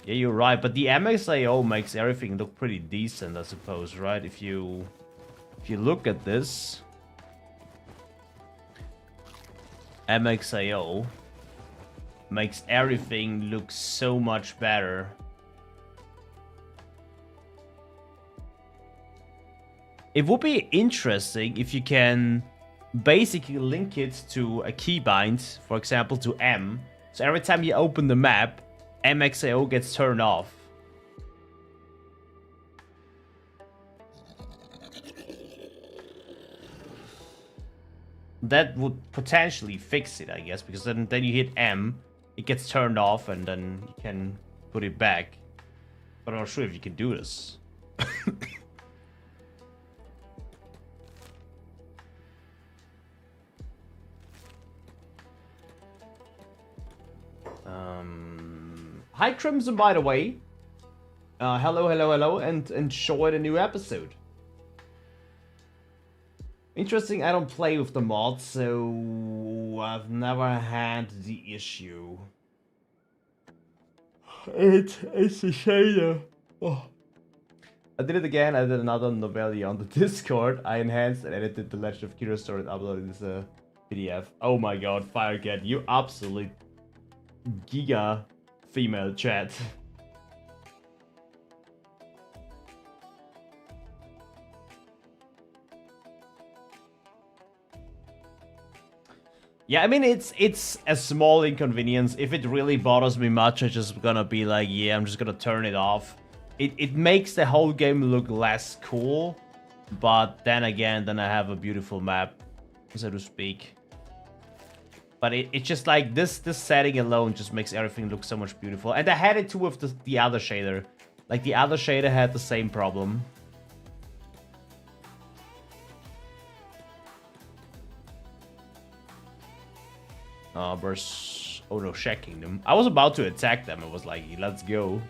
Yeah, you're right, but the MXAO makes everything look pretty decent, I suppose, right? If you look at this, MXAO makes everything look so much better. It would be interesting if you can basically link it to a keybind, for example, to M. So every time you open the map, MXAO gets turned off. That would potentially fix it, I guess, because then you hit M, it gets turned off, and then you can put it back. But I'm not sure if you can do this. Hi Crimson, by the way. Hello, and enjoy the new episode. Interesting, I don't play with the mods, so I've never had the issue. It's a shader. Oh. I did it again. I did another novella on the Discord. I enhanced and edited the Legend of Kira story and uploaded this PDF. Oh my god, Firecat, you absolute giga female chat. Yeah, I mean, it's a small inconvenience. If it really bothers me much, I'm just gonna be like, yeah, I'm just gonna turn it off. It makes the whole game look less cool, but then again, then I have a beautiful map, so to speak. But it's just like, this setting alone just makes everything look so much beautiful. And I had it too with the other shader. Like, the other shader had the same problem. Versus... Oh no, Shack Kingdom. I was about to attack them. I was like, let's go.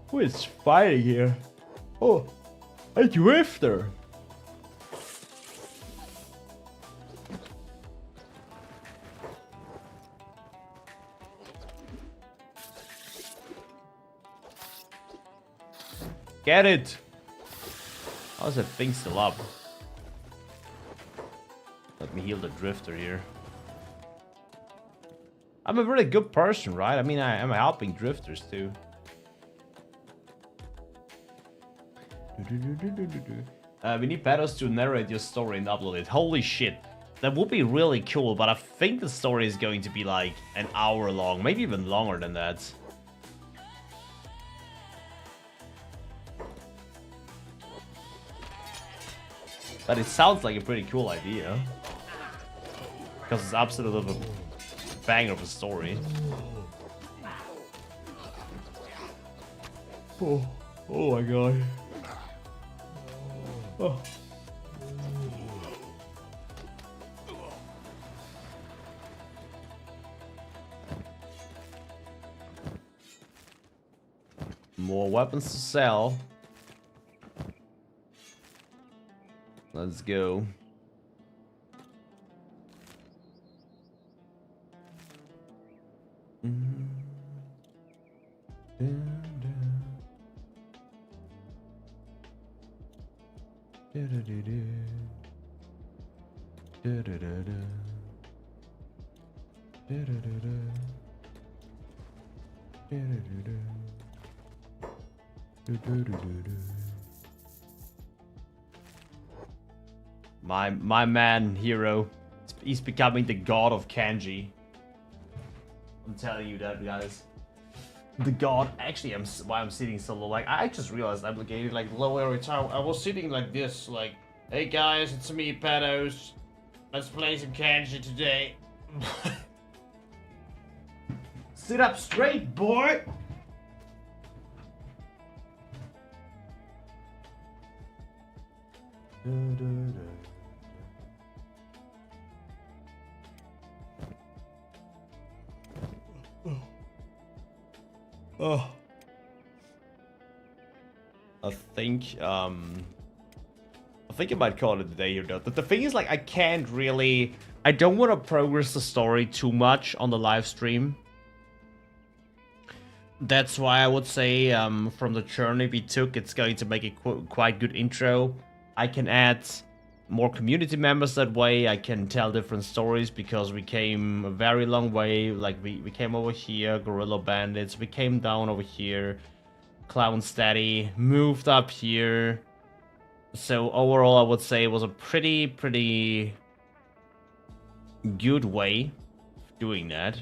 Who is fighting here? Oh, a drifter. Get it! How's that thing still up? Let me heal the drifter here. I'm a really good person, right? I mean, I'm helping drifters too. We need Pados to narrate your story and upload it. Holy shit. That would be really cool, but I think the story is going to be like an hour long, maybe even longer than that. But it sounds like a pretty cool idea. Because it's absolutely a banger of a story. Oh my god. Oh. More weapons to sell. Let's go. My man, hero, he's becoming the god of Kenshi. I'm telling you that, guys. The god. Actually, why I'm sitting so low. Like, I just realized I'm getting like low every time. I was sitting like this, like, hey guys, it's me, Pados. Let's play some Kenshi today. Sit up straight, boy. Oh. I think I might call it a day here though. But the thing is, like, I don't want to progress the story too much on the live stream. That's why I would say from the journey we took, it's going to make a quite good intro. I can add more community members that way. I can tell different stories because we came a very long way. Like, we came over here, Gorilla Bandits, we came down over here, Clown Steady, moved up here. So overall, I would say it was a pretty good way of doing that.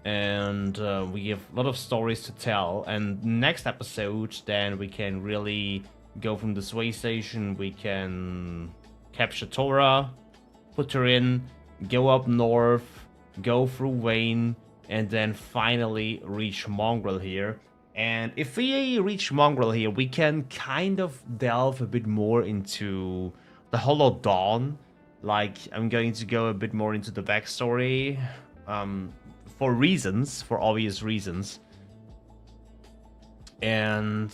And we have a lot of stories to tell. And next episode, then we can really go from the way station. We can capture Tora, put her in, go up north, go through Wayne, and then finally reach Mongrel here. And if we reach Mongrel here, we can kind of delve a bit more into the Hollow Dawn. Like, I'm going to go a bit more into the backstory, for reasons, for obvious reasons. And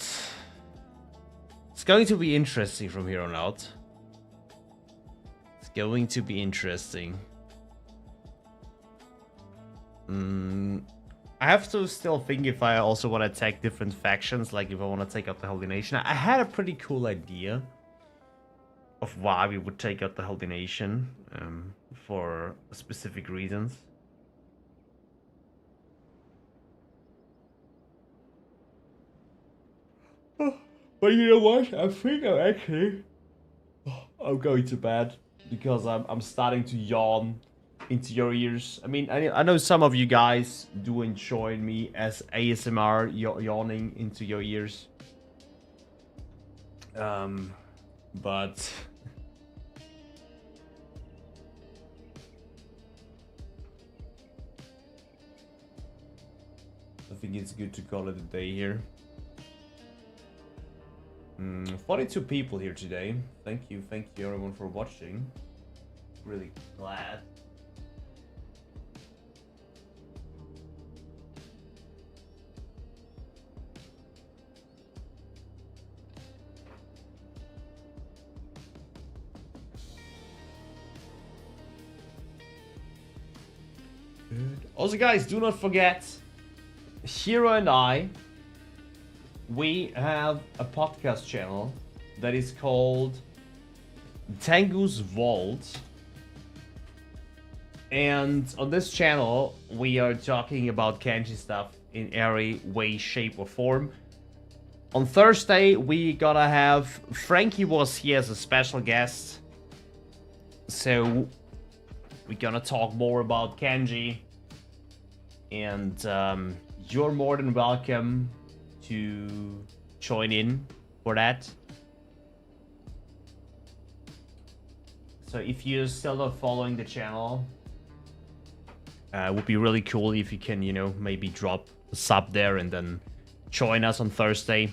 it's going to be interesting from here on out. It's going to be interesting. I have to still think if I also want to attack different factions, like if I want to take out the Holy Nation. I had a pretty cool idea of why we would take out the Holy Nation, for specific reasons. But you know what? I think I'm going to bed because I'm starting to yawn into your ears. I mean, I know some of you guys do enjoy me as ASMR yawning into your ears. But I think it's good to call it a day here. 42 people here today. Thank you everyone for watching. Really glad. Also, guys, do not forget, Hero and I, we have a podcast channel that is called Tengu's Vault. And on this channel, we are talking about Kenshi stuff in every way, shape, or form. On Thursday, we gonna have Frankie was here as a special guest. So we're gonna talk more about Kenji. And you're more than welcome to join in for that. So if you're still not following the channel, it would be really cool if you can, you know, maybe drop a sub there and then join us on Thursday.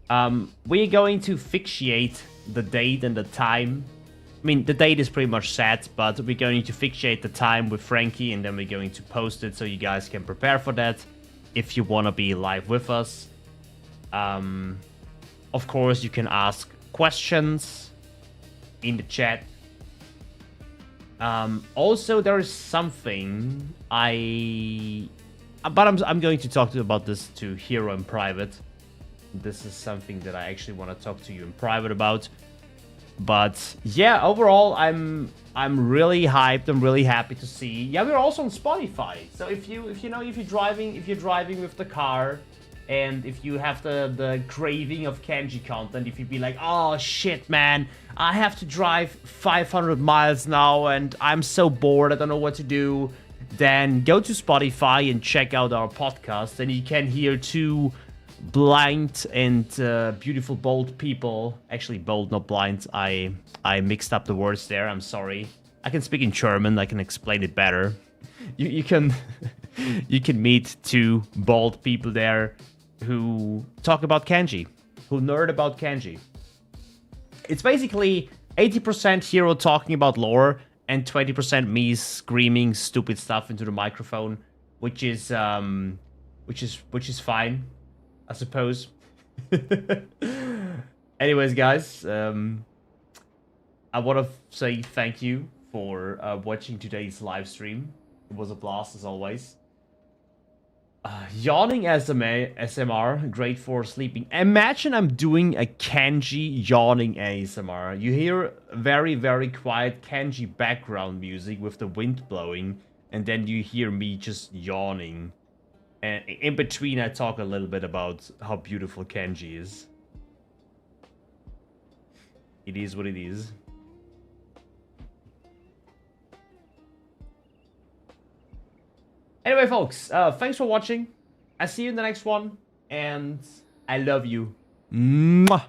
We're going to fixate the date and the time. I mean, the date is pretty much set, but we're going to fixate the time with Frankie, and then we're going to post it so you guys can prepare for that if you want to be live with us. Of course, you can ask questions in the chat. Also, there is something but I'm going to talk about this to Hero in private. This is something that I actually want to talk to you in private about. But yeah, overall, I'm really hyped. I'm really happy to see. Yeah, we're also on Spotify. So if you're driving with the car, and if you have the craving of Kenji content, if you be like, oh shit, man, I have to drive 500 miles now, and I'm so bored, I don't know what to do, then go to Spotify and check out our podcast, and you can hear two blind and beautiful bold people. Actually bold, not blind. I mixed up the words there, I'm sorry. I can speak in German, I can explain it better. You can you can meet two bold people there who talk about Kenji, who nerd about Kenji. It's basically 80% Hero talking about lore and 20% me screaming stupid stuff into the microphone, which is fine, I suppose. Anyways, guys, I want to say thank you for watching today's live stream. It was a blast as always. Yawning SMR, great for sleeping. Imagine I'm doing a Kenji yawning ASMR. You hear very, very quiet Kenji background music with the wind blowing, and then you hear me just yawning. And in between, I talk a little bit about how beautiful Kenji is. It is what it is. Anyway, folks, thanks for watching. I see you in the next one, and I love you. Mwah.